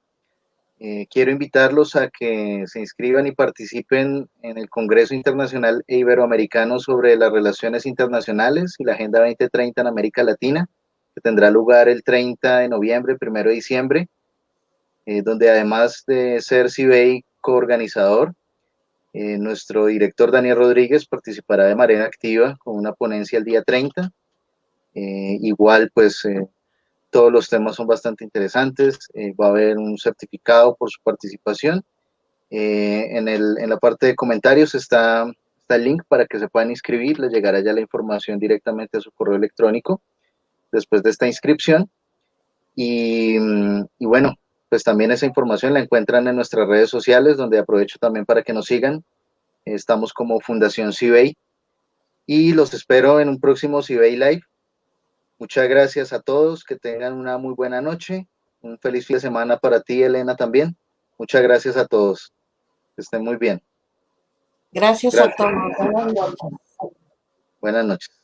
Quiero invitarlos a que se inscriban y participen en el Congreso Internacional e Iberoamericano sobre las Relaciones Internacionales y la Agenda 2030 en América Latina, que tendrá lugar el 30 de noviembre, 1 de diciembre, donde además de ser CIBEI coorganizador, nuestro director Daniel Rodríguez participará de manera activa con una ponencia el día 30. Igual, pues todos los temas son bastante interesantes. Va a haber un certificado por su participación. En la parte de comentarios está el link para que se puedan inscribir. Les llegará ya la información directamente a su correo electrónico. después de esta inscripción. Y bueno, pues también esa información la encuentran en nuestras redes sociales, donde aprovecho también para que nos sigan. Estamos como Fundación CIBEI y los espero en un próximo CIBEI Live. Muchas gracias a todos, que tengan una muy buena noche, un feliz fin de semana para ti, Elena, también. Muchas gracias a todos, que estén muy bien. Gracias a Gracias. todos. Buenas noches. Buenas noches.